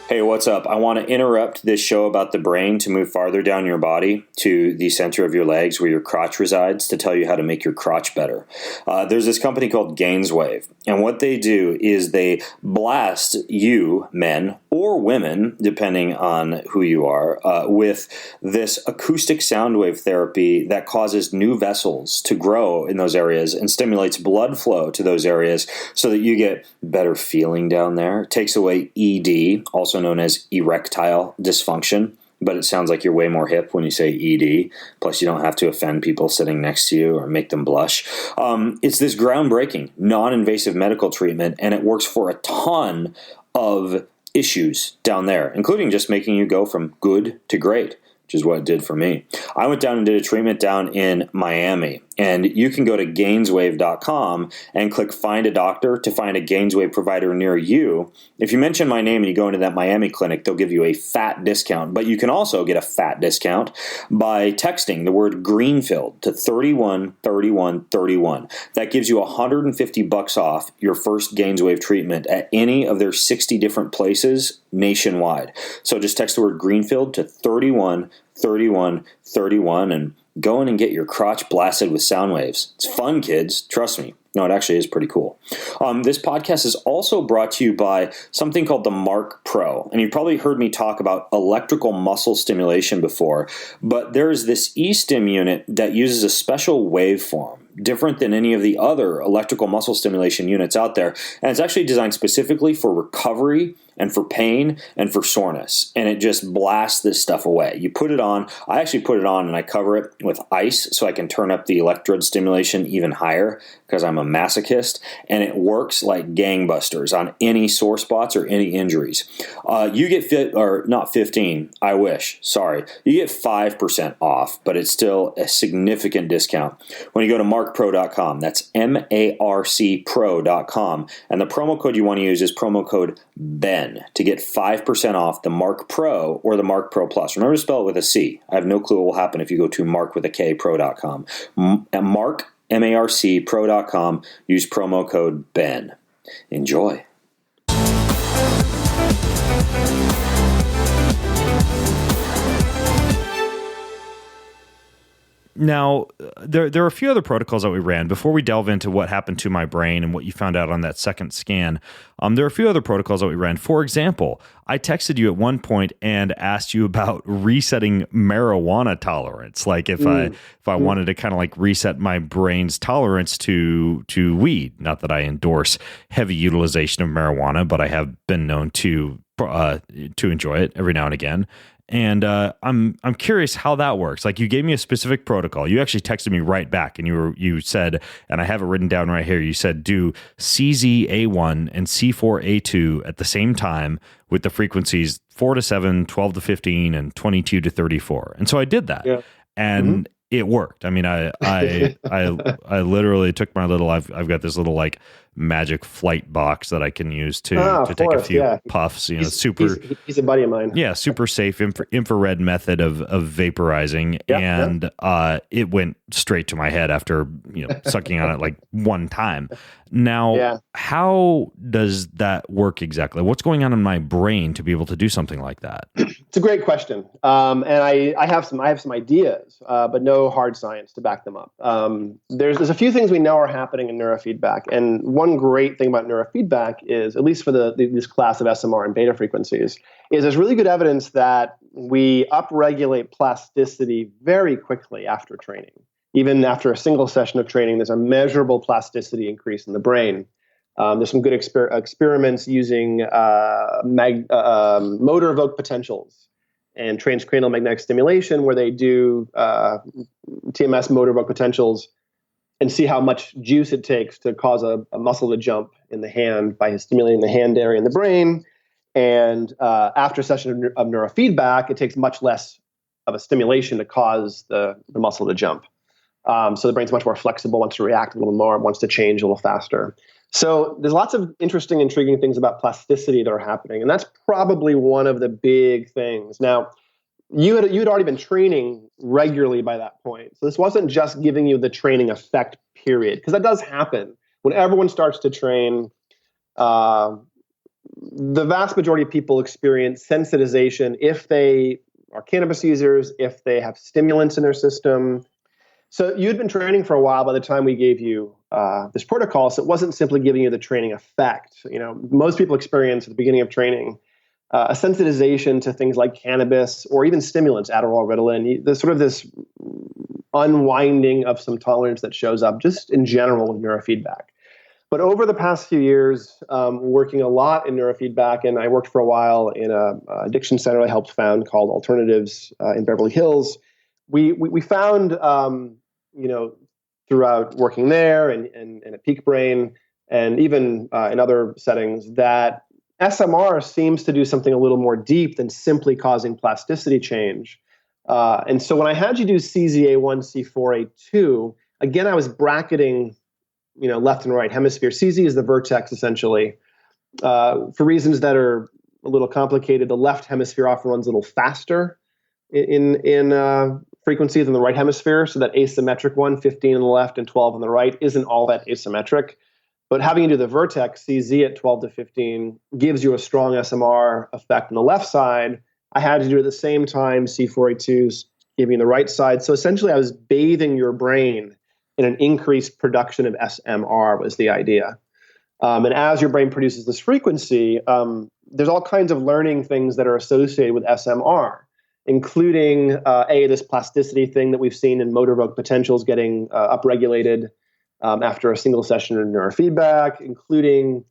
Speaker 1: Hey, what's up? I want to interrupt this show about the brain to move farther down your body to the center of your legs where your crotch resides to tell you how to make your crotch better. There's this company called Gainswave, and what they do is they blast you, men or women, depending on who you are, with this acoustic sound wave therapy that causes new vessels to grow in those areas and stimulates blood flow to those areas so that you get better feeling down there. It takes away ED, also known as erectile dysfunction, but it sounds like you're way more hip when you say ED. Plus, you don't have to offend people sitting next to you or make them blush. It's this groundbreaking, non-invasive medical treatment, and it works for a ton of issues down there, including just making you go from good to great, which is what it did for me. I went down and did a treatment down in Miami, and you can go to gainswave.com and click Find a Doctor to find a Gainswave provider near you. If you mention my name and you go into that Miami clinic, they'll give you a fat discount, but you can also get a fat discount by texting the word Greenfield to 313131. That gives you $150 off your first Gainswave treatment at any of their 60 different places nationwide. So just text the word Greenfield to 313131 and go in and get your crotch blasted with sound waves. It's fun, kids. Trust me. No, it actually is pretty cool. This podcast is also brought to you by something called the Mark Pro. And you've probably heard me talk about electrical muscle stimulation before, but there is this eStim unit that uses a special waveform, different than any of the other electrical muscle stimulation units out there. And it's actually designed specifically for recovery and for pain and for soreness. And it just blasts this stuff away. You put it on. I actually put it on and I cover it with ice so I can turn up the electrode stimulation even higher because I'm a masochist. And it works like gangbusters on any sore spots or any injuries. You get not 15, I wish. Sorry. You get 5% off, but it's still a significant discount. When you go to markpro.com, that's marcpro.com. And the promo code you want to use is promo code BEN to get 5% off the Mark Pro or the Mark Pro Plus. Remember to spell it with a C. I have no clue what will happen if you go to mark with a K pro.com. Mark, M-A-R-C, pro.com. Use promo code BEN. Enjoy.
Speaker 4: Now, there are a few other protocols that we ran. Before we delve into what happened to my brain and what you found out on that second scan, there are a few other protocols that we ran. For example, I texted you at one point and asked you about resetting marijuana tolerance. Like if I wanted to kind of like reset my brain's tolerance to weed. Not that I endorse heavy utilization of marijuana, but I have been known to enjoy it every now and again. And I'm curious how that works. Like you gave me a specific protocol. You actually texted me right back, and you said, and I have it written down right here. You said do CZA1 and C4A2 at the same time with the frequencies 4 to 7, 12 to 15, and 22 to 34. And so I did that, and it worked. I mean, I literally took my little. I've got this little like magic flight box that I can use to take a few puffs. You know,
Speaker 2: he's a buddy of mine.
Speaker 4: Yeah, super safe infrared method of vaporizing, and it went straight to my head after sucking on it like one time. Now, how does that work exactly? What's going on in my brain to be able to do something like that?
Speaker 2: It's a great question, and I have some ideas, but no hard science to back them up. There's a few things we know are happening in neurofeedback, and one great thing about neurofeedback is, at least for this class of SMR and beta frequencies, is there's really good evidence that we upregulate plasticity very quickly after training. Even after a single session of training, there's a measurable plasticity increase in the brain. There's some good experiments using motor evoked potentials and transcranial magnetic stimulation, where they do TMS motor evoked potentials and see how much juice it takes to cause a muscle to jump in the hand by stimulating the hand area in the brain. And after a session of neurofeedback, it takes much less of a stimulation to cause the muscle to jump. So the brain's much more flexible, wants to react a little more, wants to change a little faster. So there's lots of interesting, intriguing things about plasticity that are happening. And that's probably one of the big things. Now, you had already been training regularly by that point. So this wasn't just giving you the training effect period, because that does happen. When everyone starts to train, the vast majority of people experience sensitization if they are cannabis users, if they have stimulants in their system. So you'd been training for a while by the time we gave you this protocol, so it wasn't simply giving you the training effect. Most people experience at the beginning of training a sensitization to things like cannabis or even stimulants, Adderall, Ritalin. There's sort of this unwinding of some tolerance that shows up just in general with neurofeedback. But over the past few years, working a lot in neurofeedback, and I worked for a while in a addiction center I helped found called Alternatives in Beverly Hills. We found, throughout working there and at Peak Brain and even in other settings, that SMR seems to do something a little more deep than simply causing plasticity change. And so when I had you do CZ1A, C4, A2, again, I was bracketing, left and right hemisphere. CZ is the vertex, essentially. For reasons that are a little complicated, the left hemisphere often runs a little faster in frequency than the right hemisphere. So that asymmetric one, 15 on the left and 12 on the right, isn't all that asymmetric. But having you do the vertex, CZ at 12 to 15, gives you a strong SMR effect on the left side. I had to do it at the same time, C4A2s giving the right side. So essentially, I was bathing your brain in an increased production of SMR was the idea. And as your brain produces this frequency, there's all kinds of learning things that are associated with SMR, including this plasticity thing that we've seen in motor evoked potentials getting upregulated after a single session of neurofeedback, including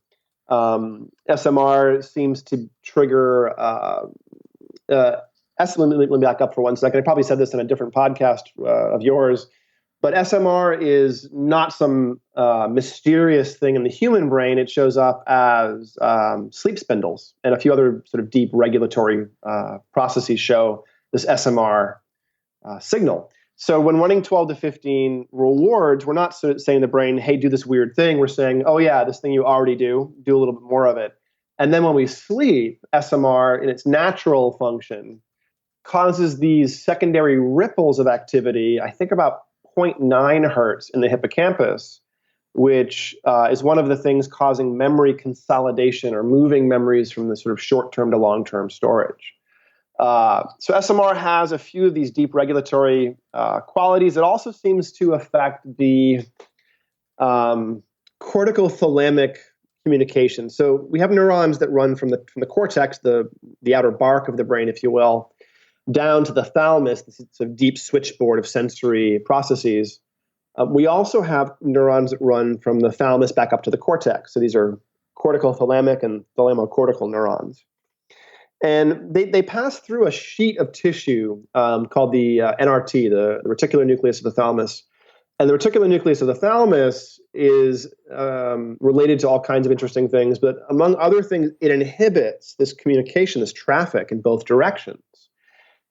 Speaker 2: SMR seems to trigger let me back up for 1 second. I probably said this in a different podcast of yours, but SMR is not some mysterious thing in the human brain. It shows up as sleep spindles and a few other sort of deep regulatory processes show this SMR signal. So when running 12 to 15 rewards, we're not saying to the brain, hey, do this weird thing. We're saying, oh yeah, this thing you already do a little bit more of it. And then when we sleep, SMR in its natural function causes these secondary ripples of activity, I think about 0.9 hertz in the hippocampus, which is one of the things causing memory consolidation or moving memories from the sort of short-term to long-term storage. So SMR has a few of these deep regulatory qualities. It also seems to affect the cortical-thalamic communication. So we have neurons that run from the cortex, the outer bark of the brain, if you will, down to the thalamus, this sort of deep switchboard of sensory processes. We also have neurons that run from the thalamus back up to the cortex. So these are cortical-thalamic and thalamocortical neurons. And they pass through a sheet of tissue called the NRT, the reticular nucleus of the thalamus. And the reticular nucleus of the thalamus is related to all kinds of interesting things. But among other things, it inhibits this communication, this traffic in both directions.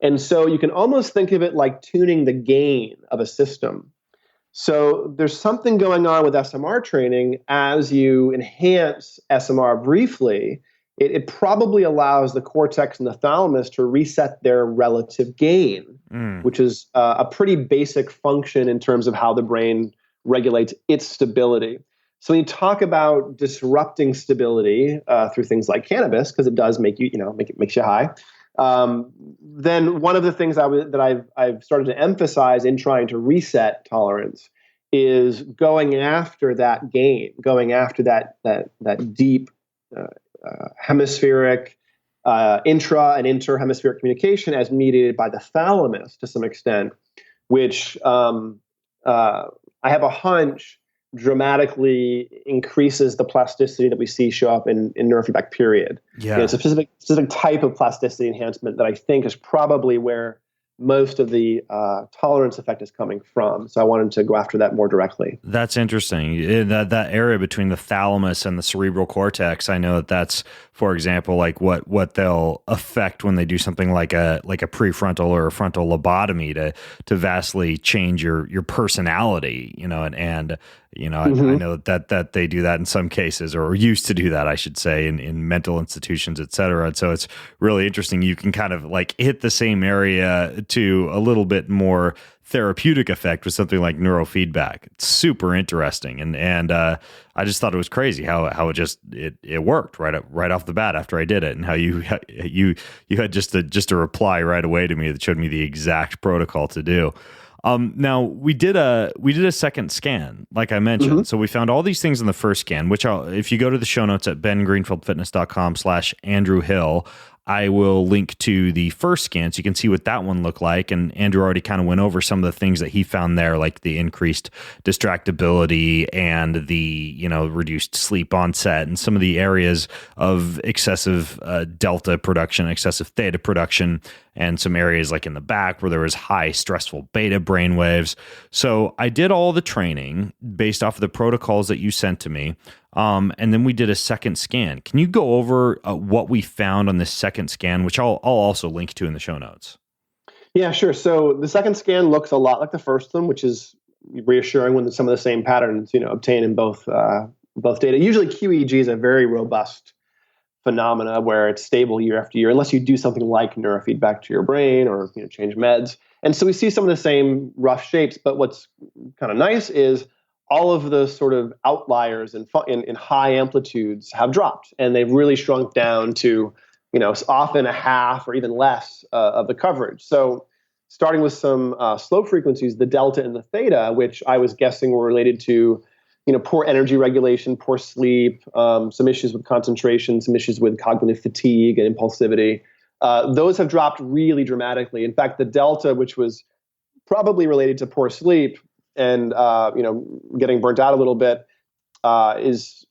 Speaker 2: And so you can almost think of it like tuning the gain of a system. So there's something going on with SMR training as you enhance SMR briefly. It probably allows the cortex and the thalamus to reset their relative gain, which is a pretty basic function in terms of how the brain regulates its stability. So when you talk about disrupting stability through things like cannabis, because it does make you, makes you high, then one of the things I've started to emphasize in trying to reset tolerance is going after that gain, going after that deep hemispheric intra and interhemispheric communication as mediated by the thalamus to some extent, which I have a hunch dramatically increases the plasticity that we see show up in neurofeedback, period.
Speaker 4: Yeah.
Speaker 2: It's a specific type of plasticity enhancement that I think is probably where most of the tolerance effect is coming from. So I wanted to go after that more directly.
Speaker 4: That's interesting. In that area between the thalamus and the cerebral cortex, I know that's, for example, like what they'll affect when they do something like a prefrontal or a frontal lobotomy to vastly change your personality, and I know that they do that in some cases, or used to do that, I should say, in mental institutions, et cetera. And so it's really interesting. You can kind of like hit the same area to a little bit more therapeutic effect with something like neurofeedback. It's super interesting. And I just thought it was crazy how it worked right off the bat after I did it, and how you had just a reply right away to me that showed me the exact protocol to do. Now we did a second scan, like I mentioned. So we found all these things in the first scan, which if you go to the show notes at bengreenfieldfitness.com/Andrew Hill, I will link to the first scan so you can see what that one looked like. And Andrew already kind of went over some of the things that he found there, like the increased distractibility and the, reduced sleep onset, and some of the areas of excessive delta production, excessive theta production, and some areas like in the back where there was high stressful beta brain waves. So I did all the training based off of the protocols that you sent to me. And then we did a second scan. Can you go over what we found on this second scan, which I'll also link to in the show notes?
Speaker 2: Yeah, sure. So the second scan looks a lot like the first one, which is reassuring when some of the same patterns, obtain in both data. Usually QEEG is a very robust phenomena where it's stable year after year, unless you do something like neurofeedback to your brain or change meds. And so we see some of the same rough shapes. But what's kind of nice is all of the sort of outliers in high amplitudes have dropped, and they've really shrunk down to, often a half or even less of the coverage. So starting with some slow frequencies, the delta and the theta, which I was guessing were related to, poor energy regulation, poor sleep, some issues with concentration, some issues with cognitive fatigue and impulsivity. Those have dropped really dramatically. In fact, the delta, which was probably related to poor sleep and getting burnt out a little bit, is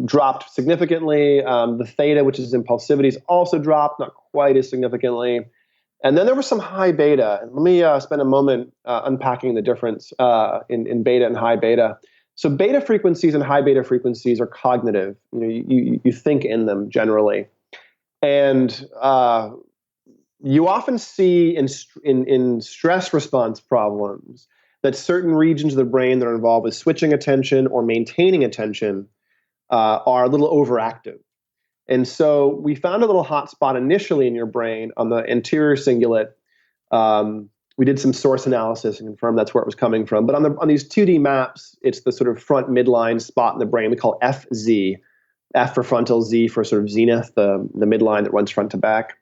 Speaker 2: dropped significantly. The theta, which is impulsivity, is also dropped, not quite as significantly. And then there was some high beta. And let me spend a moment unpacking the difference in beta and high beta. So beta frequencies and high beta frequencies are cognitive. You think in them generally. And you often see in stress response problems that certain regions of the brain that are involved with switching attention or maintaining attention are a little overactive. And so we found a little hot spot initially in your brain on the anterior cingulate. We did some source analysis and confirmed that's where it was coming from. But on these 2D maps, it's the sort of front midline spot in the brain we call FZ. F for frontal, Z for sort of zenith, the midline that runs front to back.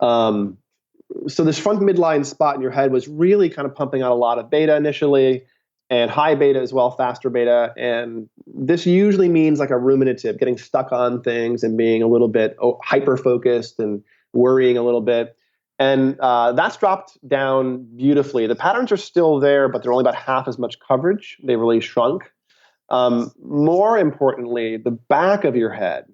Speaker 2: So this front midline spot in your head was really kind of pumping out a lot of beta initially, and high beta as well, faster beta. And this usually means like a ruminative, getting stuck on things and being a little bit hyper-focused and worrying a little bit. And that's dropped down beautifully. The patterns are still there, but they're only about half as much coverage. They really shrunk. More importantly, the back of your head,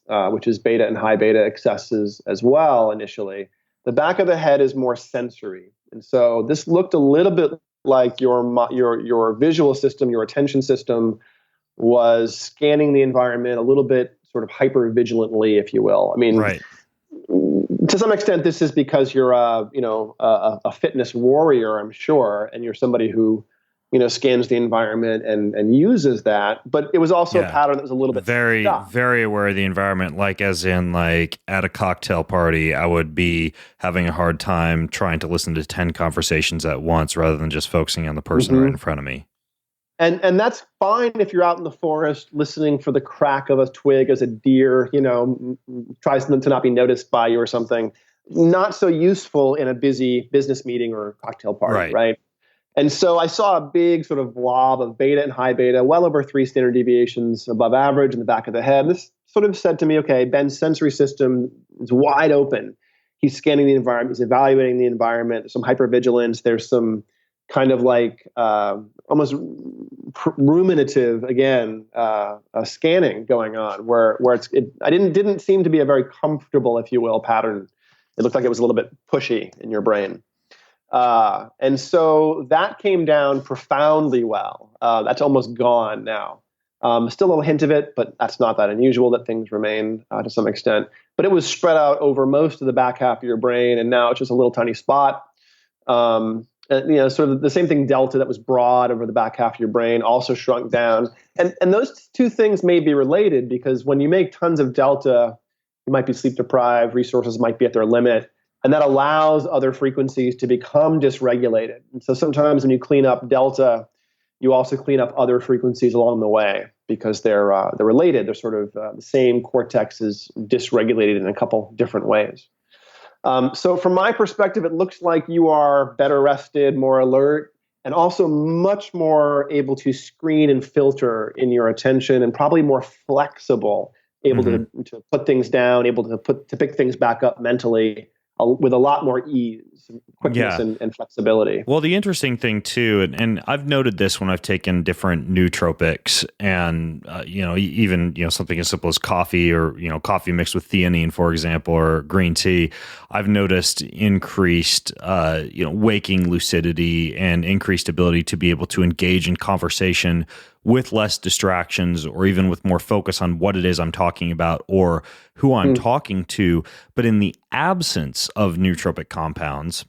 Speaker 2: which is beta and high beta excesses as well initially, the back of the head is more sensory. And so this looked a little bit like your visual system, your attention system was scanning the environment a little bit sort of hyper vigilantly, if you will. I mean,
Speaker 4: right.
Speaker 2: To some extent, this is because you're a fitness warrior, I'm sure, and you're somebody who scans the environment and uses that. But it was also a pattern that was a little bit
Speaker 4: very,
Speaker 2: stuck.
Speaker 4: very aware of the environment. Like as in like at a cocktail party, I would be having a hard time trying to listen to 10 conversations at once rather than just focusing on the person right in front of me.
Speaker 2: And that's fine if you're out in the forest listening for the crack of a twig as a deer, tries to not be noticed by you or something. Not so useful in a busy business meeting or cocktail party, right? And so I saw a big sort of blob of beta and high beta, well over 3 standard deviations above average in the back of the head. This sort of said to me, okay, Ben's sensory system is wide open. He's scanning the environment. He's evaluating the environment. There's some hypervigilance. There's some kind of like almost ruminative, again, scanning going on where it didn't seem to be a very comfortable, if you will, pattern. It looked like it was a little bit pushy in your brain. And so that came down profoundly well. That's almost gone now. Still a hint of it, but that's not that unusual that things remain to some extent. But it was spread out over most of the back half of your brain, and now it's just a little tiny spot. sort of the same thing, delta, that was broad over the back half of your brain, also shrunk down. And those two things may be related, because when you make tons of delta, you might be sleep deprived, resources might be at their limit, and that allows other frequencies to become dysregulated. And so sometimes when you clean up delta, you also clean up other frequencies along the way, because they're related. They're sort of the same cortex is dysregulated in a couple different ways. So from my perspective, it looks like you are better rested, more alert, and also much more able to screen and filter in your attention, and probably more flexible, able to put things down, able to pick things back up mentally with a lot more ease, quickness, and flexibility.
Speaker 4: Well, the interesting thing too, and I've noted this when I've taken different nootropics, and even something as simple as coffee, or coffee mixed with theanine, for example, or green tea. I've noticed increased waking lucidity and increased ability to be able to engage in conversation with less distractions, or even with more focus on what it is I'm talking about or who I'm talking to. But in the absence of nootropic compounds,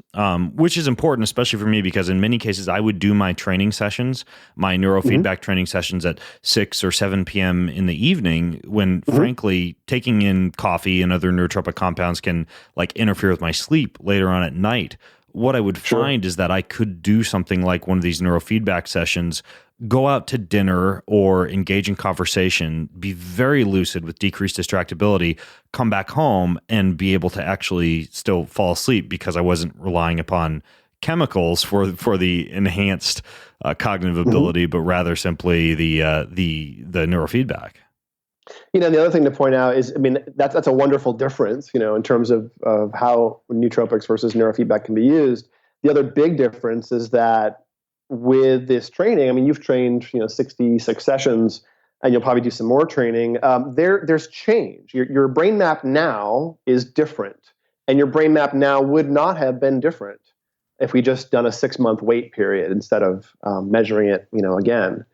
Speaker 4: which is important, especially for me, because in many cases I would do my training sessions, my neurofeedback training sessions at 6 or 7 p.m. in the evening, when frankly, taking in coffee and other nootropic compounds can interfere with my sleep later on at night. What I would find is that I could do something like one of these neurofeedback sessions, go out to dinner or engage in conversation, be very lucid with decreased distractibility, come back home and be able to actually still fall asleep, because I wasn't relying upon chemicals for the enhanced cognitive ability, but rather simply the neurofeedback.
Speaker 2: The other thing to point out is, that's a wonderful difference, in terms of how nootropics versus neurofeedback can be used. The other big difference is that with this training, you've trained 66 sessions, and you'll probably do some more training. There's change. Your brain map now is different, and your brain map now would not have been different if we just done a 6-month wait period instead of measuring it, again.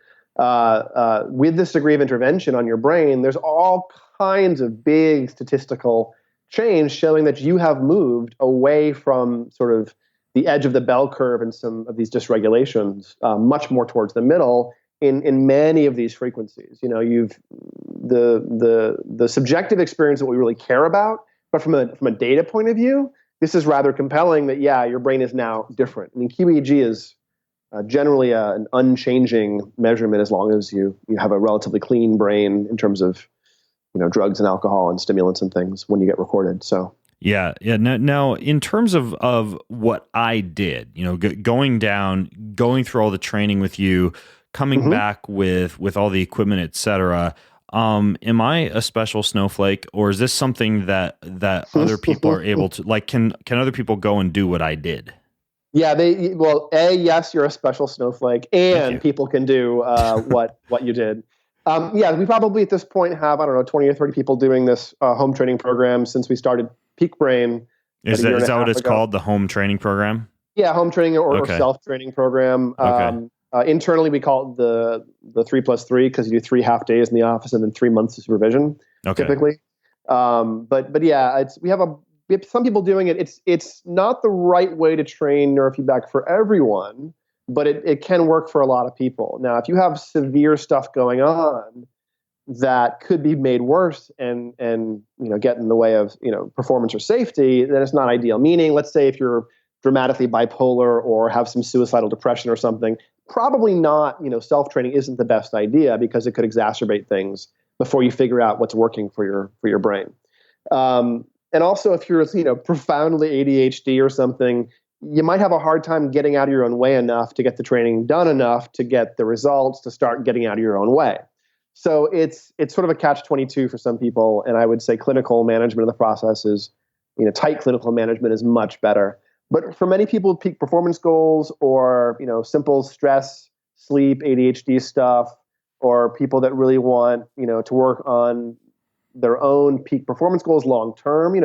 Speaker 2: With this degree of intervention on your brain, there's all kinds of big statistical change showing that you have moved away from sort of the edge of the bell curve and some of these dysregulations, much more towards the middle in many of these frequencies. You've the subjective experience that we really care about, but from a data point of view, this is rather compelling that your brain is now different. QEEG is generally an unchanging measurement as long as you have a relatively clean brain in terms of drugs and alcohol and stimulants and things when you get recorded. So.
Speaker 4: Yeah. Now, in terms of what I did, going through all the training with you, coming back with all the equipment, et cetera, am I a special snowflake, or is this something that other people are able to, can other people go and do what I did?
Speaker 2: Yeah, yes, you're a special snowflake, and people can do what you did. We probably at this point have, 20 or 30 people doing this home training program since we started Peak Brain.
Speaker 4: Is that what it's called, the home training program?
Speaker 2: Yeah, home training or self-training program. Internally, we call it the 3+3, because you do 3 half days in the office and then 3 months of supervision, typically. But we have some people doing it. It's not the right way to train neurofeedback for everyone, but it can work for a lot of people. Now, if you have severe stuff going on that could be made worse and get in the way of performance or safety, then it's not ideal. Meaning, let's say if you're dramatically bipolar or have some suicidal depression or something, probably not, self-training isn't the best idea, because it could exacerbate things before you figure out what's working for your brain. And also, if you're profoundly ADHD or something, you might have a hard time getting out of your own way enough to get the training done enough to get the results to start getting out of your own way. So it's sort of a catch-22 for some people, and I would say clinical management of the process is, tight clinical management is much better. But for many people with peak performance goals, or simple stress, sleep, ADHD stuff, or people that really want to work on their own peak performance goals long term,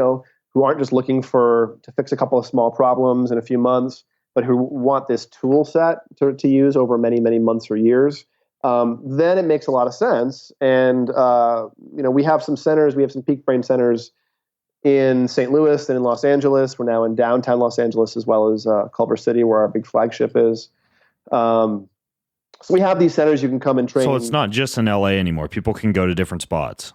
Speaker 2: who aren't just looking to fix a couple of small problems in a few months, but who want this tool set to use over many, many months or years, then it makes a lot of sense. And we have some centers, we have some peak brain centers in St. Louis and in Los Angeles. We're now in downtown Los Angeles as well as Culver City, where our big flagship is. So we have these centers you can come and train.
Speaker 4: So it's not just in LA anymore. People can go to different spots.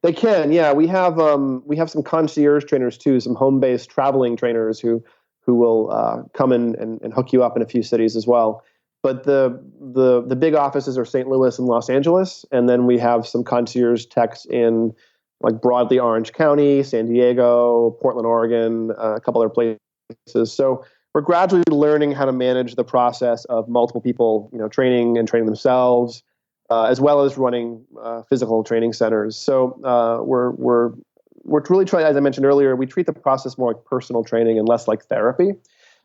Speaker 2: They can, yeah. We have some concierge trainers too, some home-based traveling trainers who will come in and hook you up in a few cities as well. But the big offices are St. Louis and Los Angeles, and then we have some concierge techs in like broadly Orange County, San Diego, Portland, Oregon, a couple other places. So we're gradually learning how to manage the process of multiple people, training themselves, as well as running physical training centers. So we're really trying, as I mentioned earlier, we treat the process more like personal training and less like therapy.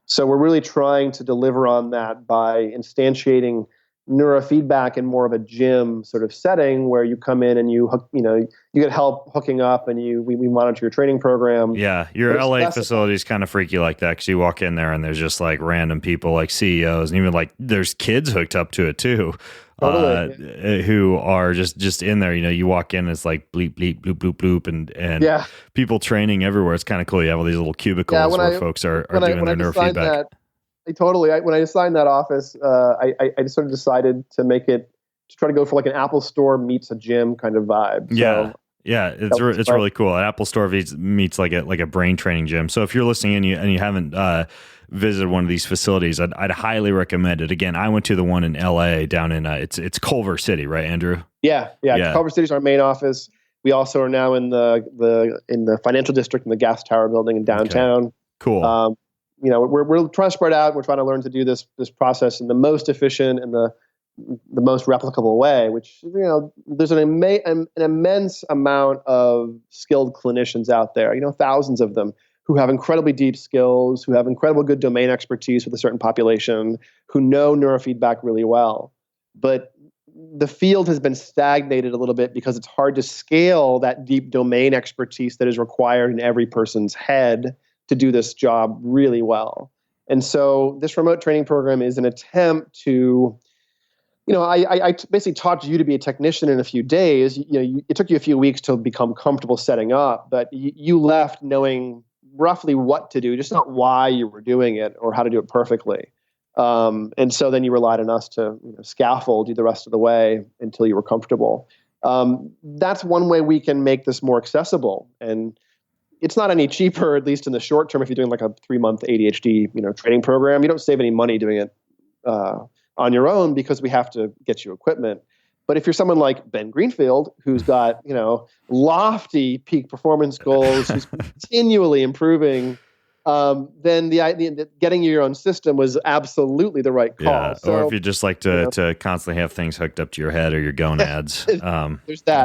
Speaker 2: So we're really trying to deliver on that by instantiating neurofeedback in more of a gym sort of setting where you come in and you get help hooking up and we monitor your training program.
Speaker 4: Yeah, your LA facilities kind of freaky like that because you walk in there and there's just like random people like CEOs and even like there's kids hooked up to it too. Totally. Who are just in there. You walk in, it's like bleep, bleep, bloop, bloop, bloop, and people training everywhere. It's kind of cool. You have all these little cubicles where folks are doing their neurofeedback.
Speaker 2: When I assigned that office, I just sort of decided to make it, to try to go for like an Apple store meets a gym kind of vibe.
Speaker 4: It's really cool. An Apple store meets like a brain training gym. So if you're listening and you haven't visited one of these facilities, I'd highly recommend it. Again, I went to the one in LA down in it's Culver City, right, Andrew? Yeah.
Speaker 2: Culver City is our main office. We also are now in the financial district in the gas tower building in downtown.
Speaker 4: Okay. Cool.
Speaker 2: We're trying to spread out. We're trying to learn to do this process in the most efficient and the most replicable way, which, there's an immense amount of skilled clinicians out there, thousands of them who have incredibly deep skills, who have incredible good domain expertise with a certain population, who know neurofeedback really well. But the field has been stagnated a little bit because it's hard to scale that deep domain expertise that is required in every person's head to do this job really well. And so this remote training program is an attempt to, I basically taught you to be a technician in a few days. It took you a few weeks to become comfortable setting up, but you left knowing roughly what to do, just not why you were doing it or how to do it perfectly. And so then you relied on us to scaffold you the rest of the way until you were comfortable. That's one way we can make this more accessible. And it's not any cheaper, at least in the short term, if you're doing like a 3-month ADHD training program. You don't save any money doing it on your own because we have to get you equipment. But if you're someone like Ben Greenfield, who's got lofty peak performance goals, who's continually improving, then the idea that getting your own system was absolutely the right call.
Speaker 4: Yeah, so, or if you just like to constantly have things hooked up to your head or your gonads.
Speaker 2: There's that.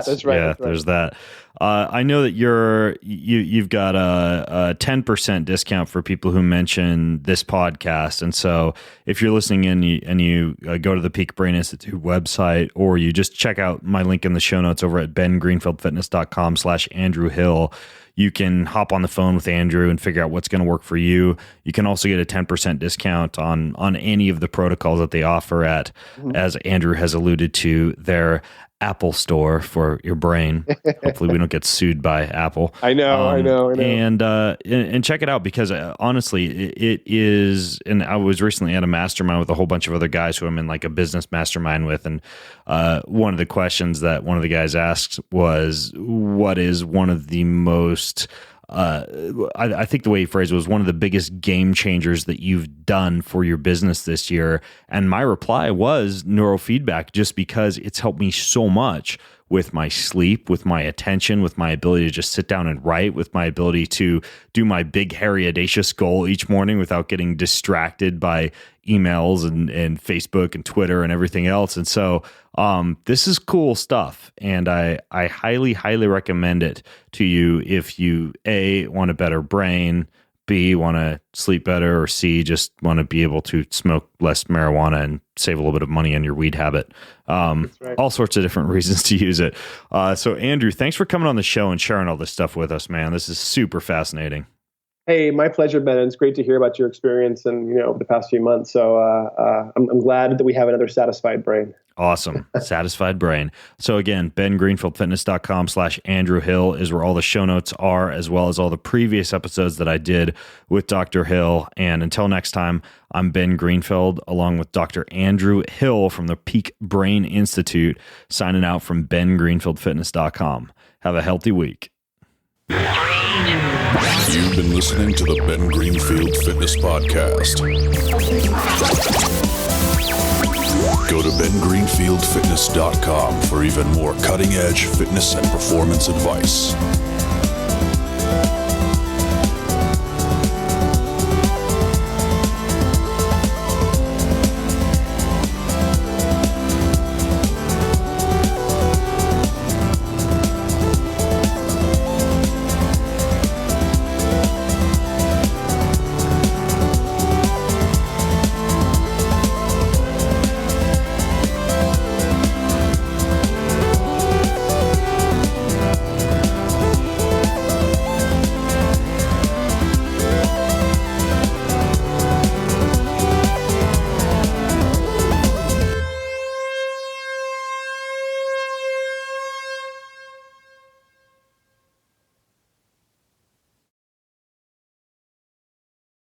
Speaker 2: That's right.
Speaker 4: Yeah,
Speaker 2: that's right.
Speaker 4: There's that. I know that you've got a 10% discount for people who mention this podcast, and so if you're listening in and you go to the Peak Brain Institute website, or you just check out my link in the show notes over at bengreenfieldfitness.com/Andrew Hill, you can hop on the phone with Andrew and figure out what's going to work for you. You can also get a 10% discount on any of the protocols that they offer at, as Andrew has alluded to, their Apple store for your brain. Hopefully we don't get sued by Apple.
Speaker 2: I know.
Speaker 4: And check it out, because honestly, it is, and I was recently at a mastermind with a whole bunch of other guys who I'm in like a business mastermind with. And one of the questions that one of the guys asked was, what is one of the most, I think the way he phrased it was, one of the biggest game changers that you've done for your business this year? And my reply was neurofeedback, just because it's helped me so much with my sleep, with my attention, with my ability to just sit down and write, with my ability to do my big, hairy, audacious goal each morning without getting distracted by emails and Facebook and Twitter and everything else. And so this is cool stuff. And I highly, highly recommend it to you if you, A, want a better brain, B, want to sleep better, or C, just want to be able to smoke less marijuana and save a little bit of money on your weed habit. Right. All sorts of different reasons to use it. So Andrew, thanks for coming on the show and sharing all this stuff with us, man. This is super fascinating.
Speaker 2: Hey, my pleasure, Ben. It's great to hear about your experience and over the past few months. So I'm glad that we have another satisfied brain.
Speaker 4: Awesome. Satisfied brain. So again, bengreenfieldfitness.com/Andrew Hill is where all the show notes are, as well as all the previous episodes that I did with Dr. Hill. And until next time, I'm Ben Greenfield, along with Dr. Andrew Hill from the Peak Brain Institute, signing out from bengreenfieldfitness.com. Have a healthy week.
Speaker 3: You've been listening to the Ben Greenfield Fitness Podcast. Go to bengreenfieldfitness.com for even more cutting-edge fitness and performance advice.